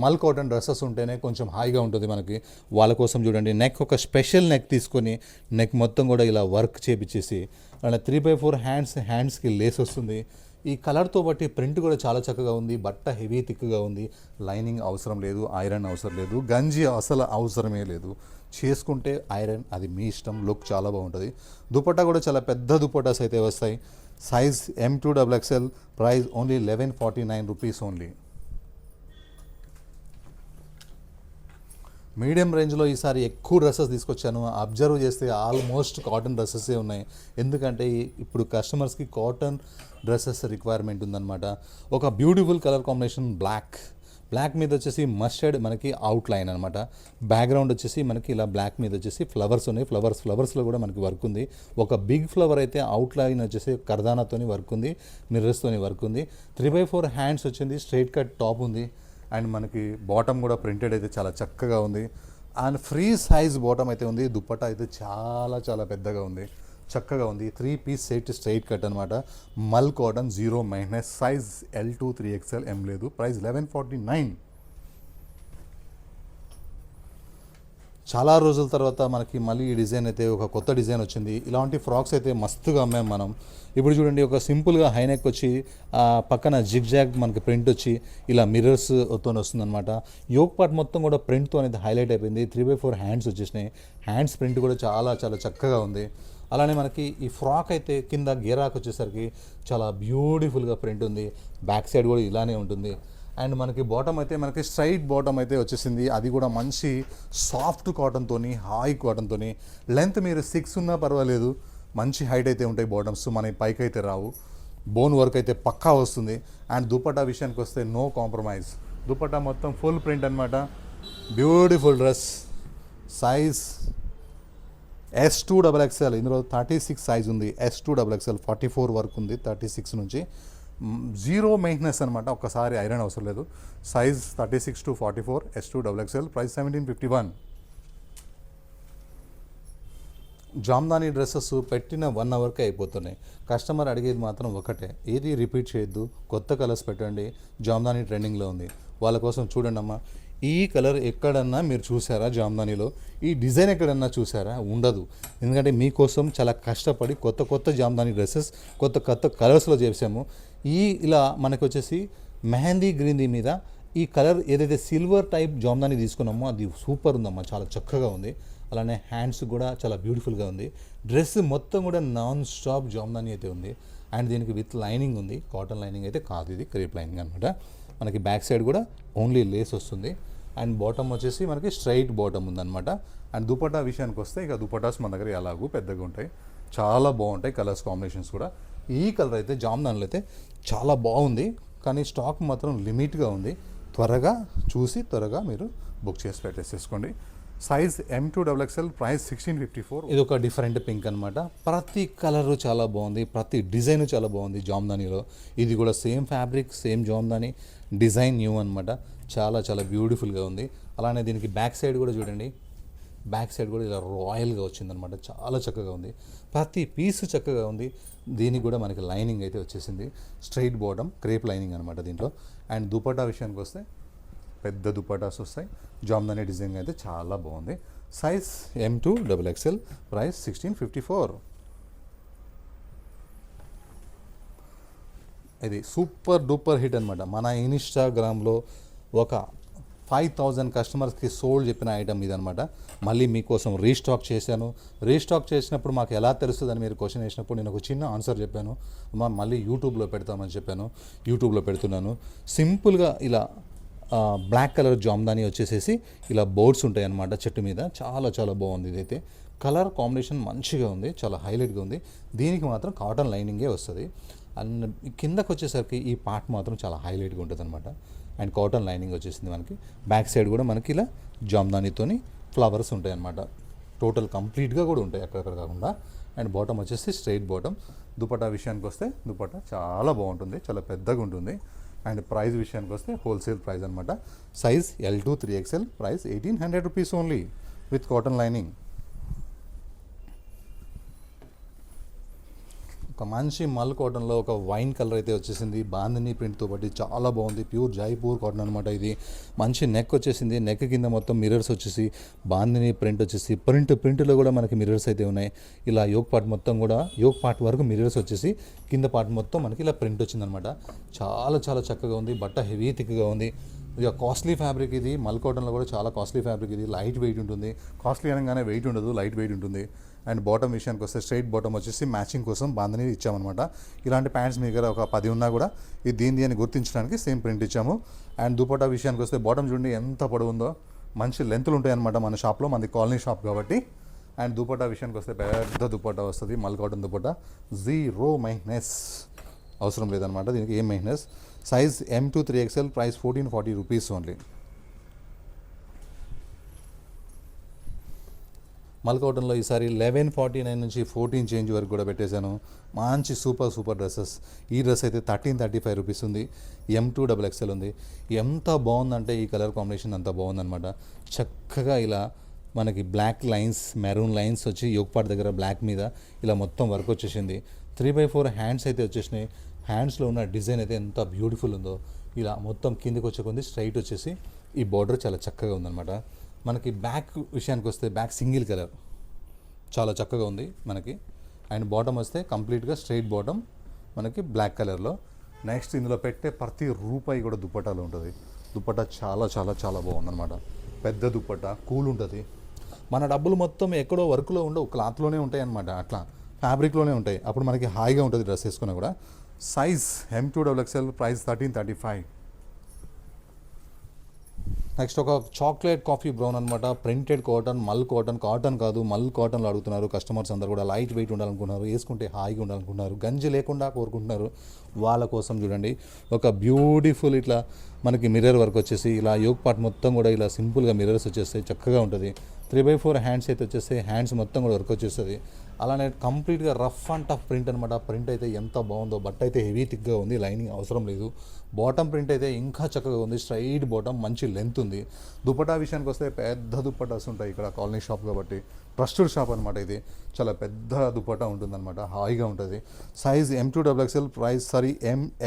మల్ కాటన్ డ్రెస్సెస్ ఉంటేనే కొంచెం హాయిగా ఉంటుంది మనకి. వాళ్ళ కోసం చూడండి, నెక్ ఒక స్పెషల్ నెక్ తీసుకొని నెక్ మొత్తం కూడా ఇలా వర్క్ చేపించేసి, అలా 3/4 హ్యాండ్స్కి లేస్ వస్తుంది. ఈ కలర్తో బట్టి ప్రింట్ కూడా చాలా చక్కగా ఉంది. బట్ట హెవీ థిక్గా ఉంది, లైనింగ్ అవసరం లేదు, ఐరన్ అవసరం లేదు, గంజి అసలు అవసరమే లేదు. చేసుకుంటే ఐరన్ అది మీ ఇష్టం. లుక్ చాలా బాగుంటుంది. దుపట్టా కూడా చాలా పెద్ద దుపట్టాస్ అయితే వస్తాయి. Size M2 XXL, price only 1149 rupees only. Medium రేంజ్లో ఈసారి ఎక్కువ డ్రెస్సెస్ తీసుకొచ్చాను. అబ్జర్వ్ చేస్తే ఆల్మోస్ట్ కాటన్ డ్రెస్సెసే ఉన్నాయి. ఎందుకంటే ఇప్పుడు కస్టమర్స్కి కాటన్ డ్రెస్సెస్ రిక్వైర్మెంట్ ఉందన్నమాట. ఒక బ్యూటిఫుల్ కలర్ కాంబినేషన్ బ్లాక్ మీద వచ్చేసి మస్టర్డ్ మనకి అవుట్ లైన్ అనమాట. బ్యాక్గ్రౌండ్ వచ్చేసి మనకి ఇలా బ్లాక్ మీద వచ్చేసి ఫ్లవర్స్ ఉన్నాయి. ఫ్లవర్స్లో కూడా మనకి వర్క్ ఉంది. ఒక బిగ్ ఫ్లవర్ అయితే అవుట్ లైన్ వచ్చేసి కర్దానాతోని వర్క్ ఉంది, మిర్రర్స్తోని వర్క్ ఉంది. 3/4 హ్యాండ్స్ వచ్చింది, స్ట్రైట్ కట్ టాప్ ఉంది. అండ్ మనకి బాటమ్ కూడా ప్రింటెడ్ అయితే చాలా చక్కగా ఉంది. అండ్ ఫ్రీ సైజ్ బాటమ్ అయితే ఉంది. దుపట్టా అయితే చాలా చాలా పెద్దగా ఉంది, చక్కగా ఉంది. 3 పీస్ సెట్ స్ట్రైట్ కట్ అనమాట. మల్ cotton, zero maintenance. Size L2 3XL, M లేదు. ప్రైస్ 1149. చాలా రోజుల తర్వాత మనకి మళ్ళీ ఈ డిజైన్ అయితే ఒక కొత్త డిజైన్ వచ్చింది. ఇలాంటి ఫ్రాక్స్ అయితే మస్తుగా అమ్మాం మనం. ఇప్పుడు చూడండి, ఒక సింపుల్గా హైనెక్ వచ్చి పక్కన జిగ్జాగ్ మనకి ప్రింట్ వచ్చి ఇలా మిర్రర్స్తో వస్తుందన్నమాట. యోక్ పార్ట్ మొత్తం కూడా ప్రింట్తో అనేది హైలైట్ అయిపోయింది. 3/4 హ్యాండ్స్ వచ్చేసినాయి. హ్యాండ్స్ ప్రింట్ కూడా చాలా చాలా చక్కగా ఉంది. అలానే మనకి ఈ ఫ్రాక్ అయితే కింద గేరాక్ వచ్చేసరికి చాలా బ్యూటిఫుల్గా ప్రింట్ ఉంది. బ్యాక్ సైడ్ కూడా ఇలానే ఉంటుంది. అండ్ మనకి బాటమ్ అయితే మనకి స్ట్రైట్ బాటమ్ అయితే వచ్చేసింది. అది కూడా మంచి సాఫ్ట్ కాటన్తోని, హాయ్ కాటన్తోని. లెంత్ మీరు 6 ఉన్నా పర్వాలేదు, మంచి హైట్ అయితే ఉంటాయి బాటమ్స్, మన పైకి అయితే రావు. బోన్ వర్క్ అయితే పక్కా వస్తుంది. అండ్ దుపట్టా విషయానికి వస్తే నో కాంప్రమైజ్. దుపట్టా మొత్తం ఫుల్ ప్రింట్ అనమాట. Beautiful dress. Size S2 XXL. ఇందులో 36 సైజ్ ఉంది. S2 XXL 44 వరకు ఉంది, 36 నుంచి. జీరో మెయింటెనెన్స్ అనమాట, ఒక్కసారి ఐరన్ అవసరం లేదు. Size 36 to 44, S2 XXL, price 1751. Jamdani dresses పెట్టిన 1 అవర్కే అయిపోతున్నాయి. కస్టమర్ అడిగేది మాత్రం ఒకటే, ఏది రిపీట్ చేయొద్దు, కొత్త కలర్స్ పెట్టండి, జామ్దానీ ట్రెండింగ్లో ఉంది. వాళ్ళ కోసం చూడండి అమ్మా, ఈ కలర్ ఎక్కడన్నా మీరు చూసారా జామ్దానీలో? ఈ డిజైన్ ఎక్కడన్నా చూసారా? ఉండదు. ఎందుకంటే మీకోసం చాలా కష్టపడి కొత్త జామ్దానీ డ్రెస్సెస్ కొత్త కలర్స్లో చేసాము. ఇలా మనకు వచ్చేసి మెహందీ గ్రీన్ మీద ఈ కలర్ ఏదైతే సిల్వర్ టైప్ జామ్దానీ తీసుకున్నామో అది సూపర్ ఉందమ్మా, చాలా చక్కగా ఉంది. అలానే హ్యాండ్స్ కూడా చాలా బ్యూటిఫుల్గా ఉంది. డ్రెస్ మొత్తం కూడా నాన్ స్టాప్ జామ్దానీ అయితే ఉంది. అండ్ దీనికి విత్ లైనింగ్ ఉంది, కాటన్ లైనింగ్ అయితే కాదు, ఇది క్రేప్ లైనింగ్ అనమాట. మనకి బ్యాక్ సైడ్ కూడా ఓన్లీ లేస్ వస్తుంది. అండ్ బాటమ్ వచ్చేసి మనకి స్ట్రైట్ బాటమ్ ఉందన్నమాట. అండ్ దుపట్టా విషయానికి వస్తే ఇక దుపట్టాస్ మన దగ్గర ఎలాగూ పెద్దగా ఉంటాయి, చాలా బాగుంటాయి కలర్స్ కాంబినేషన్స్ కూడా. ఈ కలర్ అయితే జామ్దాన్లో అయితే చాలా బాగుంది, కానీ స్టాక్ మాత్రం లిమిట్గా ఉంది. త్వరగా చూసి త్వరగా మీరు బుక్ చేసి పెట్టేసేసుకోండి. Size M2 XXL, price 1654. ఇది ఒక డిఫరెంట్ పింక్ అనమాట. ప్రతి కలరు చాలా బాగుంది, ప్రతి డిజైన్ చాలా బాగుంది జామ్దానీలో. ఇది కూడా same fabric, same jamdani, design new అనమాట. చాలా చాలా బ్యూటిఫుల్గా ఉంది. అలానే దీనికి బ్యాక్ సైడ్ కూడా చూడండి, బ్యాక్ సైడ్ కూడా ఇలా రాయల్గా వచ్చిందనమాట, చాలా చక్కగా ఉంది. ప్రతి పీస్ చక్కగా ఉంది. దీనికి కూడా మనకి లైనింగ్ అయితే వచ్చేసింది, స్ట్రైట్ బాటమ్ క్రేప్ లైనింగ్ అనమాట దీంట్లో. అండ్ దుపట్టా విషయానికి వస్తే పెద్ద దుపట్టాస్ వస్తాయి. జామ్దానీ డిజైన్ అయితే చాలా బాగుంది. Size M2 XXL, price 1654. ఇది సూపర్ డూపర్ హిట్ అనమాట. మన ఇన్స్టాగ్రామ్లో ఒక 5000 కస్టమర్స్కి సోల్డ్ చెప్పిన ఐటమ్ ఇదనమాట. మళ్ళీ మీకోసం రీస్టాక్ చేశాను. రీస్టాక్ చేసినప్పుడు మాకు ఎలా తెలుస్తుందని మీరు క్వశ్చన్ వేసినప్పుడు నేను ఒక చిన్న ఆన్సర్ చెప్పాను, మళ్ళీ యూట్యూబ్లో పెడతామని చెప్పాను. యూట్యూబ్లో పెడుతున్నాను. సింపుల్గా ఇలా బ్లాక్ కలర్ జామ్దానీ వచ్చేసేసి ఇలా బోర్డ్స్ ఉంటాయి అన్నమాట చెట్టు మీద. చాలా చాలా బాగుంది. ఇదైతే కలర్ కాంబినేషన్ మంచిగా ఉంది, చాలా హైలైట్గా ఉంది. దీనికి మాత్రం కాటన్ లైనింగే వస్తుంది. అండ్ కిందకు వచ్చేసరికి ఈ పార్ట్ మాత్రం చాలా హైలైట్గా ఉంటుంది అనమాట. అండ్ కాటన్ లైనింగ్ వచ్చేసింది మనకి. బ్యాక్ సైడ్ కూడా మనకి ఇలా జామ్దానితోని ఫ్లవర్స్ ఉంటాయి అన్నమాట. టోటల్ కంప్లీట్గా కూడా ఉంటాయి అక్కడక్కడ కాకుండా. అండ్ బాటమ్ వచ్చేసి స్ట్రైట్ బాటమ్. దుపట్టా విషయానికి వస్తే దుపట్టా చాలా బాగుంటుంది, చాలా పెద్దగా ఉంటుంది. అండ్ ప్రైస్ విషయానికి వస్తే హోల్సేల్ ప్రైస్ అనమాట. Size L2 3XL, price 1800 rupees only with cotton lining. ఒక మంచి మల్ కాటన్లో ఒక వైన్ కలర్ అయితే వచ్చేసింది, బాందిని ప్రింట్తో పాటు చాలా బాగుంది. ప్యూర్ జైపూర్ కాటన్ అనమాట ఇది. మంచి నెక్ వచ్చేసింది, నెక్ కింద మొత్తం మిర్రర్స్ వచ్చేసి బాందిని ప్రింట్ వచ్చేసి ప్రింట్లో కూడా మనకి మిర్రర్స్ అయితే ఉన్నాయి. ఇలా యోక్ పార్ట్ మొత్తం కూడా యోక్ పార్ట్ వరకు మిర్రర్స్ వచ్చేసి కింద పార్ట్ మొత్తం మనకి ఇలా ప్రింట్ వచ్చిందనమాట. చాలా చాలా చక్కగా ఉంది. బట్ట హెవీ థిక్గా ఉంది. ఇక కాస్ట్లీ ఫ్యాబ్రిక్ ఇది. మల్ కాటన్లో కూడా చాలా కాస్ట్లీ ఫ్యాబ్రిక్ ఇది. లైట్ వెయిట్ ఉంటుంది. కాస్ట్లీ అనగానే వెయిట్ ఉండదు, లైట్ వెయిట్ ఉంటుంది. అండ్ బాటమ్ విషయానికి వస్తే స్ట్రైట్ బాటమ్ వచ్చేసి మ్యాచింగ్ కోసం బాందని ఇచ్చామన్నమాట. ఇలాంటి ప్యాంట్స్ మీ దగ్గర ఒక 10 ఉన్నా కూడా ఇది దీని అని గుర్తించడానికి సేమ్ ప్రింట్ ఇచ్చాము. అండ్ దుపట్టా విషయానికి వస్తే బాటమ్ చూడండి ఎంత పొడవు ఉందో, మంచి లెంత్లు ఉంటాయి అనమాట మన షాప్లో, మనది కాలనీ షాప్ కాబట్టి. అండ్ దుపట్టా విషయానికి వస్తే పెద్ద దుపట్టా వస్తుంది, మల్ కాటన్ దుపట్టా. 0 మెయింటెనెన్స్ అవసరం లేదనమాట దీనికి, ఏం maintenance. Size M2 3XL, price 1440 rupees only. మల్ కాటన్లో ఈసారి 1149 నుంచి 14 చేంజ్ వరకు కూడా పెట్టేశాను. మంచి సూపర్ డ్రెస్సెస్. ఈ డ్రెస్ అయితే 1335 రూపీస్ ఉంది. M2 XXL ఉంది. ఎంత బాగుందంటే ఈ కలర్ కాంబినేషన్ అంత బాగుందనమాట. చక్కగా ఇలా మనకి బ్లాక్ లైన్స్, మెరూన్ లైన్స్ వచ్చి యోక్పాట్ దగ్గర బ్లాక్ మీద ఇలా మొత్తం వర్క్ వచ్చేసింది. 3/4 హ్యాండ్స్ అయితే వచ్చేసినాయి. హ్యాండ్స్లో ఉన్న డిజైన్ అయితే ఎంత బ్యూటిఫుల్ ఉందో. ఇలా మొత్తం కిందికి వచ్చే కొంది స్ట్రైట్ వచ్చేసి ఈ బార్డర్ చాలా చక్కగా ఉందన్నమాట. మనకి బ్యాక్ విషయానికి వస్తే బ్యాక్ సింగిల్ కలర్ చాలా చక్కగా ఉంది మనకి. అండ్ బాటమ్ వస్తే కంప్లీట్గా స్ట్రైట్ బాటమ్ మనకి బ్లాక్ కలర్లో. నెక్స్ట్ ఇందులో పెట్టే ప్రతి రూపాయి కూడా దుప్పటాలో ఉంటుంది. దుప్పటా చాలా చాలా చాలా బాగుందన్నమాట. పెద్ద దుప్పటా, కూల్ ఉంటుంది. మన డబ్బులు మొత్తం ఎక్కడో వర్క్లో ఉండవు, క్లాత్లోనే ఉంటాయి అన్నమాట. అట్లా ఫ్యాబ్రిక్లోనే ఉంటాయి. అప్పుడు మనకి హాయిగా ఉంటుంది డ్రెస్ వేసుకున్నా కూడా. Size M2 XXL, price 1335. Next ఒక చాక్లెట్ కాఫీ బ్రౌన్ అనమాట. ప్రింటెడ్ కాటన్, మల్ కాటన్. కాటన్ కాదు మల్ కాటన్లో అడుగుతున్నారు కస్టమర్స్ అందరూ కూడా. లైట్ వెయిట్ ఉండాలనుకుంటున్నారు, వేసుకుంటే హాయిగా ఉండాలనుకుంటున్నారు, గంజి లేకుండా కోరుకుంటున్నారు. వాళ్ళ కోసం చూడండి ఒక బ్యూటిఫుల్ ఇట్లా మనకి మిర్రర్ వర్క్ వచ్చేసి ఇలా యోక్ పార్ట్ మొత్తం కూడా ఇలా సింపుల్గా మిర్రర్స్ వచ్చేస్తాయి, చక్కగా ఉంటుంది. 3/4 హ్యాండ్స్ అయితే వచ్చేస్తే హ్యాండ్స్ మొత్తం కూడా వర్క్ వచ్చేస్తుంది. అలానే కంప్లీట్గా రఫ్ అండ్ టఫ్ ప్రింట్ అనమాట. ప్రింట్ అయితే ఎంత బాగుందో. బట్ట అయితే హెవీ థిక్గా ఉంది, లైనింగ్ అవసరం లేదు. బాటమ్ ప్రింట్ అయితే ఇంకా చక్కగా ఉంది, స్ట్రైట్ బాటమ్, మంచి లెంత్ ఉంది. దుపట్టా విషయానికి వస్తే పెద్ద దుపట్టాస్ ఉంటాయి ఇక్కడ కాలనీ షాప్ కాబట్టి. ట్రస్టెడ్ షాప్ అనమాట ఇది. చాలా పెద్ద దుపట్టా ఉంటుందన్నమాట, హాయిగా ఉంటుంది. Size M2 XXL, price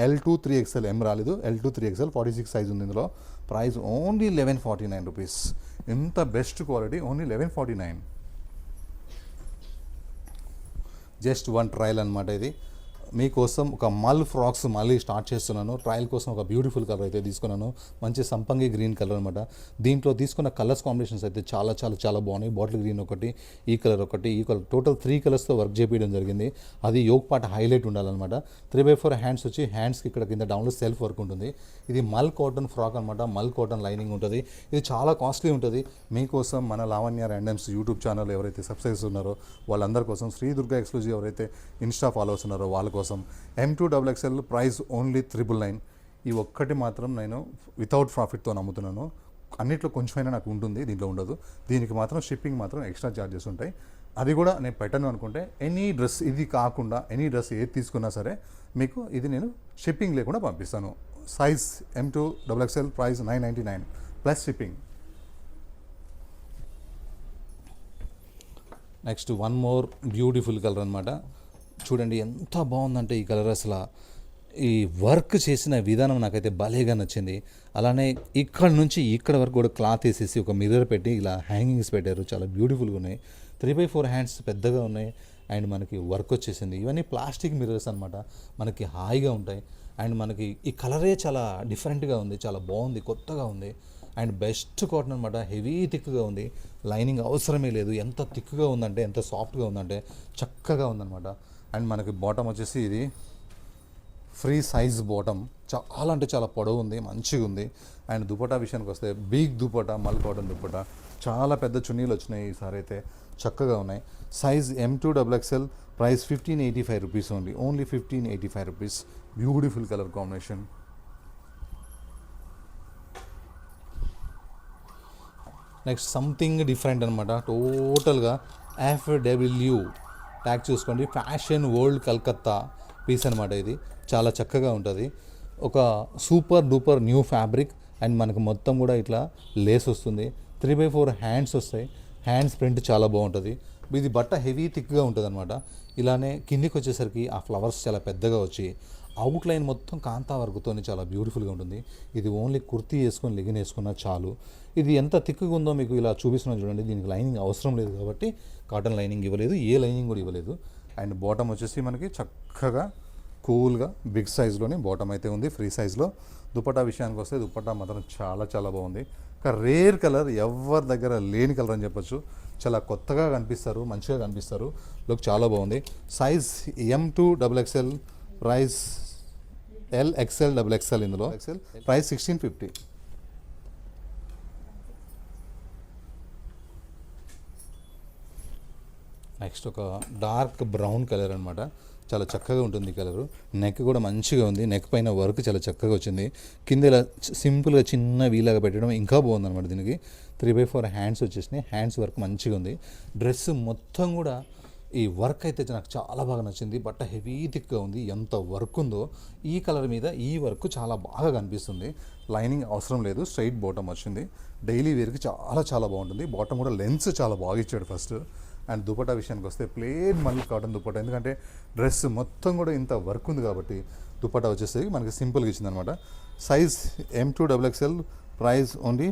L2 3XL, M రాలేదు, L2 3XL 46 సైజ్ ఉంది ఇందులో. Price only 1149 rupees. ఎంత best quality, only 1149. Just one trial అనమాట ఇది. మీకోసం ఒక మల్ ఫ్రాక్స్ మళ్ళీ స్టార్ట్ చేస్తున్నాను. ట్రయల్ కోసం ఒక బ్యూటిఫుల్ కలర్ అయితే తీసుకున్నాను, మంచి సంపంగి గ్రీన్ కలర్ అనమాట. దీంట్లో తీసుకున్న కలర్స్ కాంబినేషన్స్ అయితే చాలా చాలా చాలా బాగున్నాయి. బాటిల్ గ్రీన్ ఒకటి, ఈ కలర్ ఒకటి, ఈ కలర్, టోటల్ 3 కలర్స్తో వర్క్ చేపించడం జరిగింది. అది యోక్ పార్ట్ హైలైట్ ఉండాలన్నమాట. 3/4 హ్యాండ్స్ వచ్చి హ్యాండ్స్కి ఇక్కడ కింద డౌన్లో సెల్ఫ్ వర్క్ ఉంటుంది. ఇది మల్ కాటన్ ఫ్రాక్ అనమాట. మల్ కాటన్ లైనింగ్ ఉంటుంది. ఇది చాలా కాస్ట్లీ ఉంటుంది. మీకోసం మన లావణ్య ర్యాండమ్స్ యూట్యూబ్ ఛానల్ ఎవరైతే సబ్స్క్రైబ్ ఉన్నారో వాళ్ళందరి కోసం, శ్రీ దుర్గా ఎక్స్క్లూజివ్ ఎవరైతే ఇన్స్టా ఫాలోవర్స్ ఉన్నారో వాళ్ళ కోసం M2 XXL, ప్రైస్ ఓన్లీ 999. ఈ ఒక్కటి మాత్రం నేను వితౌట్ ప్రాఫిట్తో అమ్ముతున్నాను. అన్నిట్లో కొంచెమైనా నాకు ఉంటుంది, దీంట్లో ఉండదు. దీనికి మాత్రం షిప్పింగ్ మాత్రం ఎక్స్ట్రా ఛార్జెస్ ఉంటాయి. అది కూడా నేను పెట్టను అనుకుంటే ఎనీ డ్రెస్, ఇది కాకుండా ఎనీ డ్రెస్ ఏది తీసుకున్నా సరే మీకు ఇది నేను షిప్పింగ్ లేకుండా పంపిస్తాను. Size M2 XXL, price 999 plus shipping. Next one more beautiful colour అనమాట. చూడండి ఎంత బాగుందంటే ఈ కలర్. అసలు ఈ వర్క్ చేసిన విధానం నాకైతే భలేగా నచ్చింది. అలానే ఇక్కడ నుంచి ఇక్కడ వరకు కూడా క్లాత్ వేసేసి ఒక మిర్రర్ పెట్టి ఇలా హ్యాంగింగ్స్ పెట్టారు, చాలా బ్యూటిఫుల్గా ఉన్నాయి. 3/4 హ్యాండ్స్ పెద్దగా ఉన్నాయి. అండ్ మనకి వర్క్ వచ్చేసింది. ఇవన్నీ ప్లాస్టిక్ మిర్రర్స్ అనమాట, మనకి హాయిగా ఉంటాయి. అండ్ మనకి ఈ కలరే చాలా డిఫరెంట్గా ఉంది, చాలా బాగుంది, కొత్తగా ఉంది. అండ్ బెస్ట్ కాటన్ అనమాట, హెవీ థిక్గా ఉంది, లైనింగ్ అవసరమే లేదు. ఎంత థిక్గా ఉందంటే, ఎంత సాఫ్ట్గా ఉందంటే చక్కగా ఉందన్నమాట. అండ్ మనకి బాటమ్ వచ్చేసి ఇది ఫ్రీ సైజ్ బాటమ్, చాలా అంటే చాలా పొడవు ఉంది, మంచిగా ఉంది. అండ్ దుపట్టా విషయానికి వస్తే బిగ్ దుపట్టా, మల్ కాటన్ దుపట్టా, చాలా పెద్ద చున్నీలు వచ్చినాయి ఈసారి అయితే, చక్కగా ఉన్నాయి. Size M2XXL, price 1585 rupees only 1585 rupees. Beautiful colour combination. Next something different అనమాట, టోటల్గా FW ట్యాగ్ చూసుకోండి, ఫ్యాషన్ వరల్డ్ కలకత్తా పీస్ అనమాట. ఇది చాలా చక్కగా ఉంటుంది, ఒక super duper new fabric. And మనకు మొత్తం కూడా ఇట్లా లేస్ వస్తుంది, 3/4 హ్యాండ్స్ వస్తాయి. హ్యాండ్స్ ప్రింట్ చాలా బాగుంటుంది. ఇది బట్ట హెవీ థిక్గా ఉంటుంది అనమాట. ఇలానే కిందికి వచ్చేసరికి ఆ ఫ్లవర్స్ చాలా పెద్దగా వచ్చి అవుట్లైన్ మొత్తం కాంతా వర్క్తో చాలా బ్యూటిఫుల్గా ఉంటుంది. ఇది ఓన్లీ కుర్తీ వేసుకొని లెగిన్ వేసుకున్నా చాలు. ఇది ఎంత థిక్గా ఉందో మీకు ఇలా చూపిస్తున్నాను చూడండి. దీనికి లైనింగ్ అవసరం లేదు కాబట్టి కాటన్ లైనింగ్ ఇవ్వలేదు, ఏ లైనింగ్ కూడా ఇవ్వలేదు. అండ్ బాటమ్ వచ్చేసి మనకి చక్కగా కూల్గా బిగ్ సైజ్లోనే బాటమ్ అయితే ఉంది, ఫ్రీ సైజ్లో. దుపట్టా విషయానికి వస్తే దుపట్టా మాత్రం చాలా చాలా బాగుంది. ఒక రేర్ కలర్, ఎవరి దగ్గర లేని కలర్ అని చెప్పొచ్చు. చాలా కొత్తగా కనిపిస్తారు, మంచిగా కనిపిస్తారు, లుక్ చాలా బాగుంది. సైజ్ M2XXL, ప్రైస్ LXL ఇందులో ప్రైస్ 1650. నెక్స్ట్ ఒక డార్క్ బ్రౌన్ కలర్ అనమాట, చాలా చక్కగా ఉంటుంది కలరు. నెక్ కూడా మంచిగా ఉంది, నెక్ పైన వర్క్ చాలా చక్కగా వచ్చింది. కింద ఇలా సింపుల్గా చిన్న వీలాగా పెట్టడం ఇంకా బాగుంది అనమాట. దీనికి 3/4 హ్యాండ్స్ వచ్చేసినాయి, హ్యాండ్స్ వర్క్ మంచిగా ఉంది. డ్రెస్ మొత్తం కూడా ఈ వర్క్ అయితే నాకు చాలా బాగా నచ్చింది. బట్ట హెవీ థిక్గా ఉంది, ఎంత వర్క్ ఉందో ఈ కలర్ మీద ఈ వర్క్ చాలా బాగా కనిపిస్తుంది. లైనింగ్ అవసరం లేదు, స్ట్రైట్ బాటమ్ వచ్చింది. డైలీ వేర్కి చాలా చాలా బాగుంటుంది. బాటమ్ కూడా లెన్స్ చాలా బాగా ఇచ్చాడు ఫస్ట్. అండ్ దుపట్టా విషయానికి వస్తే ప్లేన్ మళ్ళీ కాటన్ దుపట్టా, ఎందుకంటే డ్రెస్ మొత్తం కూడా ఇంత వర్క్ ఉంది కాబట్టి దుపట్టా వచ్చేసరికి మనకి సింపుల్గా ఇచ్చిందనమాట. Size M2XXL, price only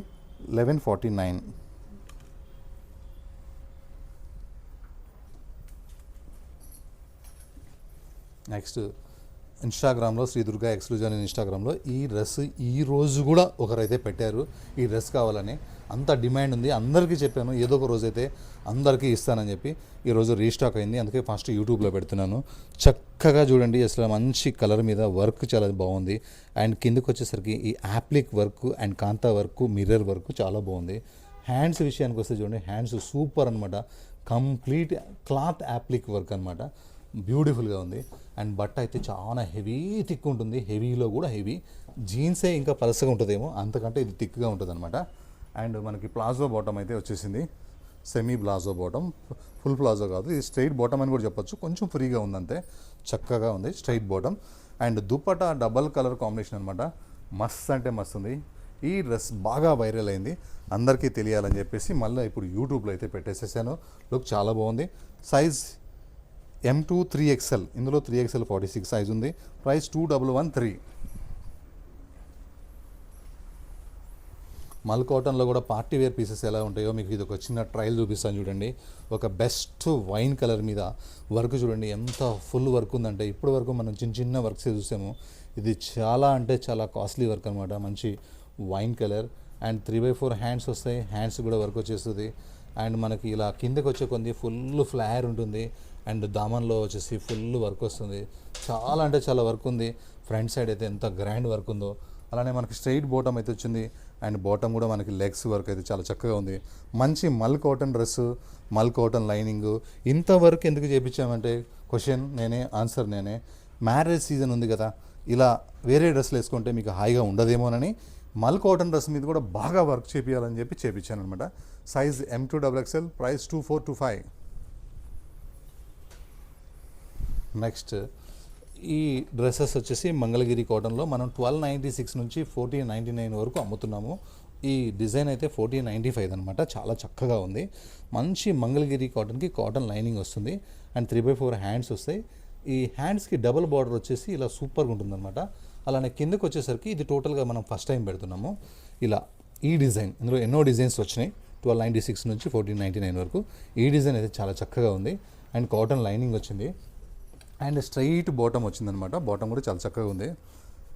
1149. Next ఇన్స్టాగ్రామ్లో శ్రీ దుర్గా ఎక్స్క్లూజివ్ అనే ఇన్స్టాగ్రామ్లో ఈ డ్రెస్ ఈ రోజు కూడా ఒకరైతే పెట్టారు, ఈ డ్రెస్ కావాలని. అంత డిమాండ్ ఉంది, అందరికీ చెప్పాను ఏదో ఒక రోజైతే అందరికీ ఇస్తానని చెప్పి. ఈరోజు రీస్టాక్ అయింది, అందుకే ఫస్ట్ యూట్యూబ్లో పెడుతున్నాను. చక్కగా చూడండి, అసలు మంచి కలర్ మీద వర్క్ చాలా బాగుంది. అండ్ కిందకి వచ్చేసరికి ఈ applique work and kantha work, mirror work చాలా బాగుంది. హ్యాండ్స్ విషయానికి వస్తే చూడండి, హ్యాండ్స్ సూపర్ అనమాట, కంప్లీట్ క్లాత్ యాప్లిక్ వర్క్ అనమాట, బ్యూటిఫుల్గా ఉంది. అండ్ బట్ట అయితే చాలా హెవీ థిక్ ఉంటుంది, హెవీలో కూడా హెవీ. జీన్సే ఇంకా పలసగా ఉంటుందేమో, అంతకంటే ఇది థిక్గా ఉంటుంది అనమాట. అండ్ మనకి ప్లాజో బాటమ్ అయితే వచ్చేసింది, semi palazzo bottom, full palazzo కాదు, ఇది స్ట్రైట్ బాటమ్ అని కూడా చెప్పొచ్చు. కొంచెం ఫ్రీగా ఉందంతే, చక్కగా ఉంది straight bottom. And dupatta double colour combination అనమాట, మస్త్ అంటే మస్త్ ఉంది. ఈ డ్రెస్ బాగా వైరల్ అయింది, అందరికీ తెలియాలని చెప్పేసి మళ్ళీ ఇప్పుడు యూట్యూబ్లో అయితే పెట్టేసేసాను. లుక్ చాలా బాగుంది. సైజ్ M2 3XL, ఇందులో 3XL 46 సైజ్ ఉంది, ప్రైస్ 2113. మల్ కాటన్లో కూడా పార్టీ వేర్ పీసెస్ ఎలా ఉంటాయో మీకు ఇది ఒక చిన్న ట్రయల్ చూపిస్తాను చూడండి. ఒక బెస్ట్ వైన్ కలర్ మీద వర్క్ చూడండి, ఎంత ఫుల్ వర్క్ ఉందంటే. ఇప్పటి వరకు మనం చిన్న చిన్న వర్క్స్ చూసాము, ఇది చాలా అంటే చాలా కాస్ట్లీ వర్క్ అనమాట. మంచి వైన్ కలర్ అండ్ 3/4 హ్యాండ్స్ వస్తాయి, హ్యాండ్స్ కూడా వర్క్ వచ్చేస్తుంది. అండ్ మనకి ఇలా కిందకి వచ్చే కొంది ఫుల్ ఫ్లైర్ ఉంటుంది. అండ్ దామన్లో వచ్చేసి ఫుల్ వర్క్ వస్తుంది, చాలా అంటే చాలా వర్క్ ఉంది. ఫ్రంట్ సైడ్ అయితే ఎంత గ్రాండ్ వర్క్ ఉందో. అలానే మనకి స్ట్రైట్ బాటమ్ అయితే వచ్చింది. అండ్ బాటమ్ కూడా మనకి లెగ్స్ వర్క్ అయితే చాలా చక్కగా ఉంది. మంచి మల్ కాటన్ డ్రెస్సు, మల్ కాటన్ లైనింగ్. ఇంత వర్క్ ఎందుకు చేయించామంటే క్వశ్చన్ నేనే, ఆన్సర్ నేనే. మ్యారేజ్ సీజన్ ఉంది కదా, ఇలా వేరే డ్రెస్సులు వేసుకుంటే మీకు హాయిగా ఉండదేమోనని మల్ కాటన్ డ్రెస్ మీద కూడా బాగా వర్క్ చేయించాలని చెప్పి చేయించాను అనమాట. Size M2XXL, price 2425. నెక్స్ట్ ఈ డ్రెస్సెస్ వచ్చేసి మంగళగిరి కాటన్లో మనం 1296 నుంచి 1499 వరకు అమ్ముతున్నాము. ఈ డిజైన్ అయితే 1495 అనమాట, చాలా చక్కగా ఉంది. మంచి మంగళగిరి కాటన్కి కాటన్ లైనింగ్ వస్తుంది. అండ్ 3/4 హ్యాండ్స్ వస్తాయి. ఈ హ్యాండ్స్కి డబుల్ బార్డర్ వచ్చేసి ఇలా సూపర్గా ఉంటుందన్నమాట. అలానే కిందకి వచ్చేసరికి ఇది టోటల్గా మనం ఫస్ట్ టైం పెడుతున్నాము. ఇలా ఈ డిజైన్, ఇందులో ఎన్నో డిజైన్స్ వచ్చినాయి, 1296 నుంచి 1499 వరకు. ఈ డిజైన్ అయితే చాలా చక్కగా ఉంది. అండ్ కాటన్ లైనింగ్ వచ్చింది. అండ్ స్ట్రైట్ బాటమ్ వచ్చిందనమాట, బాటమ్ కూడా చాలా చక్కగా ఉంది.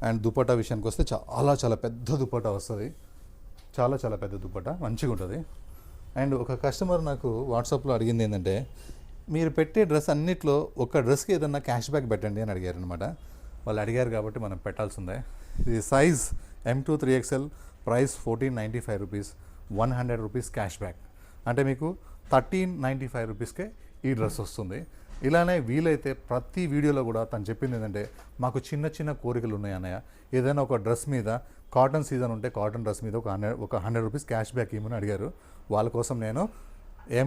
అండ్ దుపట్టా విషయానికి వస్తే చాలా చాలా పెద్ద దుపట్టా వస్తుంది, చాలా చాలా పెద్ద దుపట్టా, మంచిగా ఉంటుంది. అండ్ ఒక కస్టమర్ నాకు వాట్సాప్లో అడిగింది ఏంటంటే, మీరు పెట్టే డ్రెస్ అన్నిట్లో ఒక డ్రెస్కి ఏదన్నా క్యాష్ బ్యాక్ పెట్టండి అని అడిగారు అనమాట. వాళ్ళు అడిగారు కాబట్టి మనం పెట్టాల్సిందే. ఇది size M2 3XL, price 1495 rupees, 100 rupees cash back. అంటే మీకు 1395 రూపీస్కే ఈ డ్రెస్ వస్తుంది. ఇలానే వీలైతే ప్రతి వీడియోలో కూడా తను చెప్పింది ఏంటంటే, మాకు చిన్న చిన్న కోరికలు ఉన్నాయి అన్నయ్య, ఏదైనా ఒక డ్రెస్ మీద కాటన్ సీజన్ ఉంటే కాటన్ డ్రెస్ మీద ఒక 100 రూపీస్ క్యాష్ బ్యాక్ ఇవ్వమని అడిగారు. వాళ్ళ కోసం నేను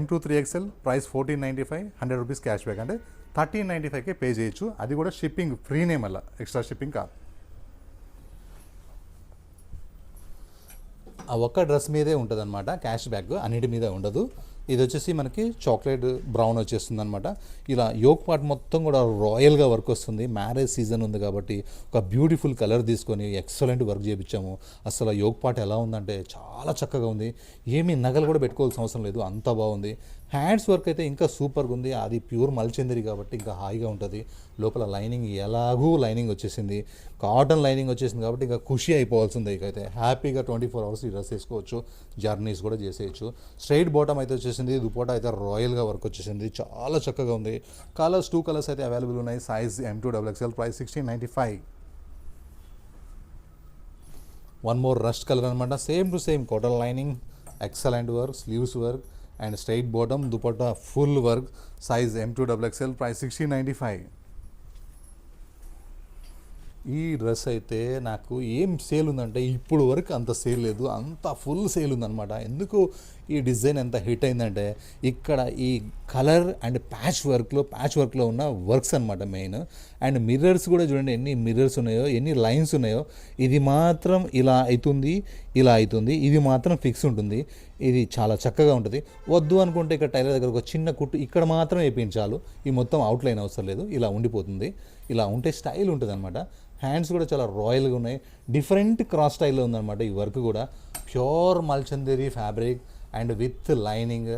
M2 3XL price 1495, 100 rupees cash back అంటే 1395కే పే చేయొచ్చు. అది కూడా షిప్పింగ్ ఫ్రీనే, మళ్ళీ ఎక్స్ట్రా షిప్పింగ్ కాదు. ఆ ఒక్క డ్రెస్ మీదే ఉంటుంది అనమాట క్యాష్ బ్యాక్, అన్నిటి మీద ఉండదు. ఇది వచ్చేసి మనకి చాక్లెట్ బ్రౌన్ వచ్చేస్తుంది అనమాట. ఇలా యోక్ పార్ట్ మొత్తం కూడా రాయల్గా వర్క్ వస్తుంది. మ్యారేజ్ సీజన్ ఉంది కాబట్టి ఒక బ్యూటిఫుల్ కలర్ తీసుకొని ఎక్సలెంట్ వర్క్ చేయించాము. అసలు యోక్ పార్ట్ ఎలా ఉందంటే చాలా చక్కగా ఉంది. ఏమీ నగలు కూడా పెట్టుకోవాల్సిన అవసరం లేదు, అంత బాగుంది. హ్యాండ్స్ వర్క్ అయితే ఇంకా సూపర్గా ఉంది. అది ప్యూర్ మల్చందరి కాబట్టి ఇంకా హాయిగా ఉంటుంది. లోపల లైనింగ్ ఎలాగూ లైనింగ్ వచ్చేసింది, కాటన్ లైనింగ్ వచ్చేసింది కాబట్టి ఇంకా ఖుషి అయిపోవాల్సిందే. ఇకైతే హ్యాపీగా 24 అవర్స్ ఈ డ్రెస్ వేసుకోవచ్చు, జర్నీస్ కూడా చేసేయచ్చు. స్ట్రైట్ బాటమ్ అయితే వచ్చేసింది, దుపట్టా అయితే రాయల్గా వర్క్ వచ్చేసింది, చాలా చక్కగా ఉంది. కలర్స్ 2 కలర్స్ అయితే అవైలబుల్ ఉన్నాయి. Size M2 XXL, price 1695. One more rust colour అనమాట, same to same cotton lining, excellent work, sleeves work and straight bottom, dupatta full work. Size M2 XXL, price 1695. ఈ డ్రెస్ అయితే నాకు ఏం సేల్ ఉందంటే ఇప్పుడు వరకు అంత సేల్ లేదు, అంత ఫుల్ సేల్ ఉందన్నమాట. ఎందుకు ఈ డిజైన్ ఎంత హిట్ అయిందంటే ఇక్కడ ఈ కలర్ అండ్ ప్యాచ్ వర్క్లో ఉన్న వర్క్స్ అనమాట మెయిన్. అండ్ మిర్రర్స్ కూడా చూడండి ఎన్ని మిర్రర్స్ ఉన్నాయో, ఎన్ని లైన్స్ ఉన్నాయో. ఇది మాత్రం ఇలా అవుతుంది, ఇది మాత్రం ఫిక్స్ ఉంటుంది. ఇది చాలా చక్కగా ఉంటుంది. వద్దు అనుకుంటే ఇక్కడ టైలర్ దగ్గర ఒక చిన్న కుట్టు ఇక్కడ మాత్రం వేయించాలి, ఈ మొత్తం అవుట్లైన్ అవసరం లేదు, ఇలా ఉండిపోతుంది. ఇలా ఉంటే స్టైల్ ఉంటుంది అనమాట. హ్యాండ్స్ కూడా చాలా రాయల్గా ఉన్నాయి, డిఫరెంట్ క్రాస్ స్టైల్లో ఉందన్నమాట. ఈ వర్క్ కూడా ప్యూర్ మల్చందేరి ఫ్యాబ్రిక్ అండ్ విత్ లైనింగ్,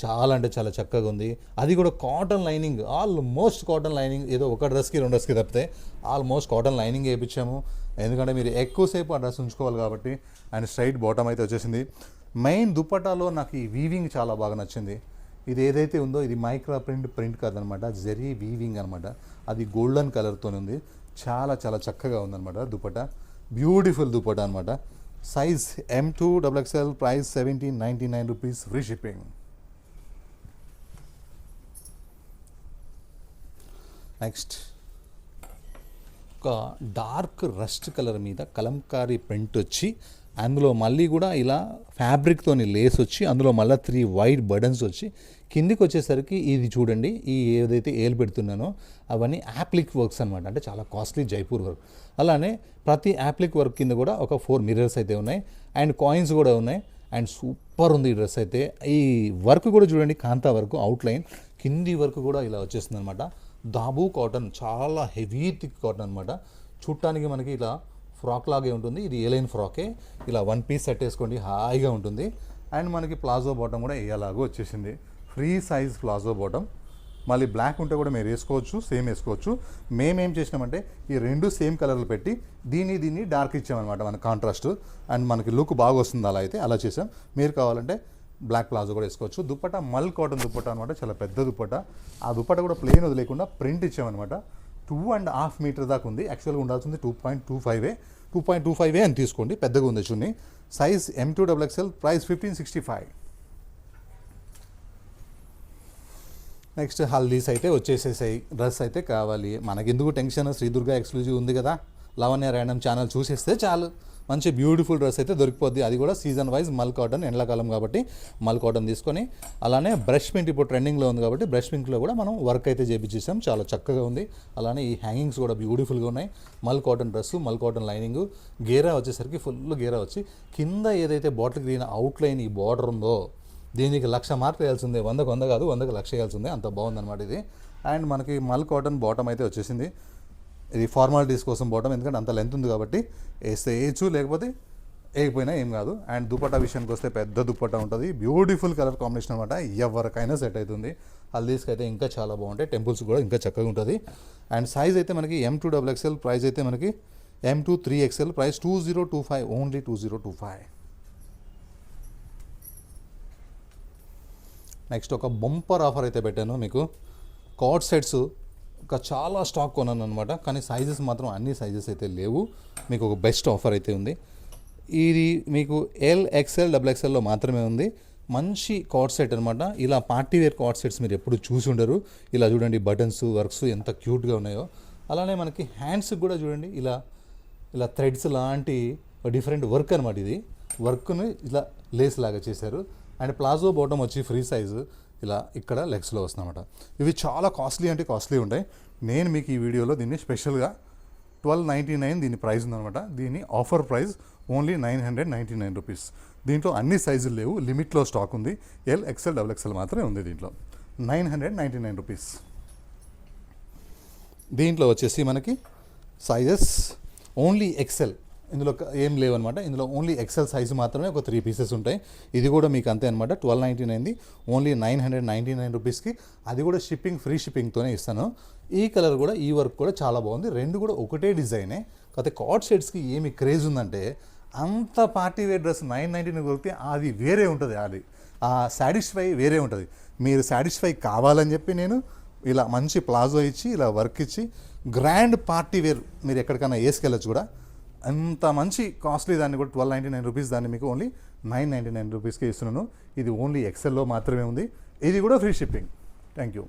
చాలా అంటే చాలా చక్కగా ఉంది. అది కూడా cotton lining, almost cotton lining. ఏదో ఒక డ్రెస్కి 2 డ్రెస్కి తప్పితే ఆల్మోస్ట్ కాటన్ లైనింగ్ వేయించాము, ఎందుకంటే మీరు ఎక్కువసేపు ఆ డ్రెస్ ఉంచుకోవాలి కాబట్టి. అండ్ స్ట్రైట్ బాటమ్ అయితే వచ్చేసింది. మెయిన్ దుపట్టాలో నాకు ఈ వీవింగ్ చాలా బాగా నచ్చింది. ఇది ఏదైతే ఉందో ఇది మైక్రా ప్రింట్ కాదనమాట, జరీ వీవింగ్ అనమాట. అది గోల్డెన్ కలర్తో ఉంది, చాలా చాలా చక్కగా ఉందన్నమాట దుపట్టా. బ్యూటిఫుల్ దుపట్టా అనమాట. Size M2 XXL, price 1799 rupees, free shipping. Next ఒక డార్క్ రస్ట్ కలర్ మీద కలంకారీ ప్రింట్ వచ్చి, అందులో మళ్ళీ కూడా ఇలా ఫ్యాబ్రిక్తోని లేస్ వచ్చి, అందులో మళ్ళీ 3 వైట్ బటన్స్ వచ్చి, కిందికి వచ్చేసరికి ఇది చూడండి, ఈ ఏదైతే ఏలు పెడుతున్నానో అవన్నీ యాప్లిక్ వర్క్స్ అనమాట. అంటే చాలా కాస్ట్లీ జైపూర్ వర్క్. అలానే ప్రతి యాప్లిక్ వర్క్ కింద కూడా ఒక 4 మిర్రర్స్ అయితే ఉన్నాయి అండ్ కాయిన్స్ కూడా ఉన్నాయి. అండ్ సూపర్ ఉంది ఈ డ్రెస్ అయితే. ఈ వర్క్ కూడా చూడండి, కాంతా వర్క్, అవుట్లైన్, కింది వర్క్ కూడా ఇలా వచ్చేస్తుంది అనమాట. దాబూ కాటన్, చాలా హెవీ థిక్ కాటన్ అనమాట. చూడటానికి మనకి ఇలా ఫ్రాక్ లాగే ఉంటుంది. ఇది ఏలైన్ ఫ్రాకే, ఇలా 1 పీస్ సెట్ వేసుకోండి, హాయిగా ఉంటుంది. అండ్ మనకి ప్లాజో బాటమ్ కూడా వేయలాగో వచ్చేసింది, ఫ్రీ సైజ్ ప్లాజో బాటమ్. మళ్ళీ బ్లాక్ ఉంటే కూడా మీరు వేసుకోవచ్చు, సేమ్ వేసుకోవచ్చు. మేమేం చేసినామంటే ఈ 2 సేమ్ కలర్లు పెట్టి దీన్ని డార్క్ ఇచ్చామన్నమాట, మన కాంట్రాస్ట్. అండ్ మనకి లుక్ బాగా వస్తుంది, అలా అయితే అలా చేసాం. మీరు కావాలంటే బ్లాక్ ప్లాజో కూడా వేసుకోవచ్చు. దుపట్టా మల్ కాటన్ దుపట్టా అనమాట, చాలా పెద్ద దుపట్టా. ఆ దుపట్టా కూడా ప్లెయిన్ వదిలేకుండా ప్రింట్ ఇచ్చామన్నమాట. 2.5 మీటర్ దాకా ఉంది, యాక్చువల్గా ఉండాల్సింది 2.25 అని తీసుకోండి, పెద్దగా ఉంది చున్నీ. Size M2 XXL, price 1565. Next హల్దీస్ అయితే వచ్చేసేసాయి, డ్రెస్ అయితే కావాలి. మనకెందుకు టెన్షన్, శ్రీదుర్గ ఎక్స్క్లూజివ్ ఉంది కదా, లవణ్య ర్యాండమ్ ఛానల్ చూసేస్తే చాలు, మంచి బ్యూటిఫుల్ డ్రెస్ అయితే దొరికిపోద్ది. అది కూడా సీజన్ వైజ్ మల్ కాటన్, ఎండాకాలం కాబట్టి మల్ కాటన్ తీసుకొని. అలానే బ్రష్ పింక్ ఇప్పుడు ట్రెండింగ్లో ఉంది కాబట్టి బ్రష్ పింక్లో కూడా మనం వర్క్ అయితే చేపించేసాం, చాలా చక్కగా ఉంది. అలానే ఈ హ్యాంగింగ్స్ కూడా బ్యూటిఫుల్గా ఉన్నాయి. మల్ కాటన్ డ్రెస్సు, మల్ కాటన్ లైనింగ్, గేరా వచ్చేసరికి ఫుల్ గేరా వచ్చి, కింద ఏదైతే బాటిల్ గ్రీన్ అవుట్లైన్ ఈ బార్డర్ ఉందో దీనికి 1,00,000 మార్కులు వేయాల్సిందే, 100కు 100 కాదు, 100కు 1,00,000 వేయాల్సిందే, అంత బాగుందన్నమాట ఇది. అండ్ మనకి మల్ కాటన్ బాటమ్ అయితే వచ్చేసింది. ఇది ఫార్మాలిటీస్ కోసం బాటమ్, ఎందుకంటే అంత లెంత్ ఉంది కాబట్టి వేస్తే వేయచ్చు, లేకపోతే వేయకపోయినా ఏం కాదు. అండ్ దుపట్టా విషయానికి వస్తే పెద్ద దుపట్టా ఉంటుంది, బ్యూటిఫుల్ కలర్ కాంబినేషన్ అనమాట, ఎవరికైనా సెట్ అవుతుంది. హల్దీస్కి అయితే ఇంకా చాలా బాగుంటాయి, టెంపుల్స్ కూడా ఇంకా చక్కగా ఉంటుంది. అండ్ సైజ్ అయితే మనకి M2 XXL, ప్రైస్ అయితే మనకి M2 3XL, price 2025, only 2025. Next ఒక బంపర్ ఆఫర్ అయితే పెట్టాను మీకు. కార్డ్ సెట్స్ ఒక చాలా స్టాక్ కొన్నాను అనమాట, కానీ సైజెస్ మాత్రం అన్ని సైజెస్ అయితే లేవు. మీకు ఒక బెస్ట్ ఆఫర్ అయితే ఉంది. ఇది మీకు ఎల్ ఎక్స్ఎల్ డబుల్ ఎక్స్ఎల్లో మాత్రమే ఉంది. మంచి కార్డ్ సెట్ అనమాట. ఇలా పార్టీ వేర్ కార్డ్ సెట్స్ మీరు ఎప్పుడు చూసి ఉండరు. ఇలా చూడండి బటన్స్ వర్క్స్ ఎంత క్యూట్గా ఉన్నాయో. అలానే మనకి హ్యాండ్స్కి కూడా చూడండి ఇలా ఇలా థ్రెడ్స్ లాంటి డిఫరెంట్ వర్క్ అనమాట. ఇది వర్క్ని ఇలా లేస్ లాగా చేశారు. అండ్ ప్లాజో బాటమ్ వచ్చి ఫ్రీ సైజు ఇలా ఇక్కడ లెగ్స్లో వస్తుందన్నమాట. ఇవి చాలా కాస్ట్లీ అంటే కాస్ట్లీ ఉంటాయి. నేను మీకు ఈ వీడియోలో దీన్ని స్పెషల్గా 1299 దీని ప్రైస్ ఉందన్నమాట. దీని ఆఫర్ ప్రైస్ ఓన్లీ 999 రూపీస్. దీంట్లో అన్ని సైజులు లేవు, లిమిట్లో స్టాక్ ఉంది. ఎల్ ఎక్స్ఎల్ డబుల్ ఎక్స్ఎల్ మాత్రమే ఉంది దీంట్లో. 999 రూపీస్. దీంట్లో వచ్చేసి మనకి సైజెస్ ఓన్లీ ఎక్స్ఎల్, ఇందులో ఏం లేవన్నమాట. ఇందులో ఓన్లీ ఎక్స్ఎల్ సైజు మాత్రమే ఒక 3 పీసెస్ ఉంటాయి. ఇది కూడా మీకు అంతే అనమాట. 1299 ఓన్లీ 999 రూపీస్కి. అది కూడా షిప్పింగ్ ఫ్రీ షిప్పింగ్తోనే ఇస్తాను. ఈ కలర్ కూడా ఈ వర్క్ కూడా చాలా బాగుంది. రెండు కూడా ఒకటే డిజైనే. కాకపోతే కార్డ్ షేడ్స్కి ఏమి క్రేజ్ ఉందంటే అంత పార్టీ వేర్ డ్రెస్ 999 దొరికితే అది వేరే ఉంటుంది. అది ఆ సాటిస్ఫై వేరే ఉంటుంది. మీరు సాటిస్ఫై కావాలని చెప్పి నేను ఇలా మంచి ప్లాజో ఇచ్చి ఇలా వర్క్ ఇచ్చి గ్రాండ్ పార్టీ వేర్ మీరు ఎక్కడికైనా వేసుకెళ్ళచ్చు కూడా. అంత మంచి కాస్ట్లీ దాన్ని కూడా 1299 రూపీస్, దాన్ని మీకు ఓన్లీ 999 రూపీస్కే ఇస్తున్నాను. ఇది ఓన్లీ ఎక్సెల్లో మాత్రమే ఉంది. ఇది కూడా ఫ్రీ షిప్పింగ్. Thank you.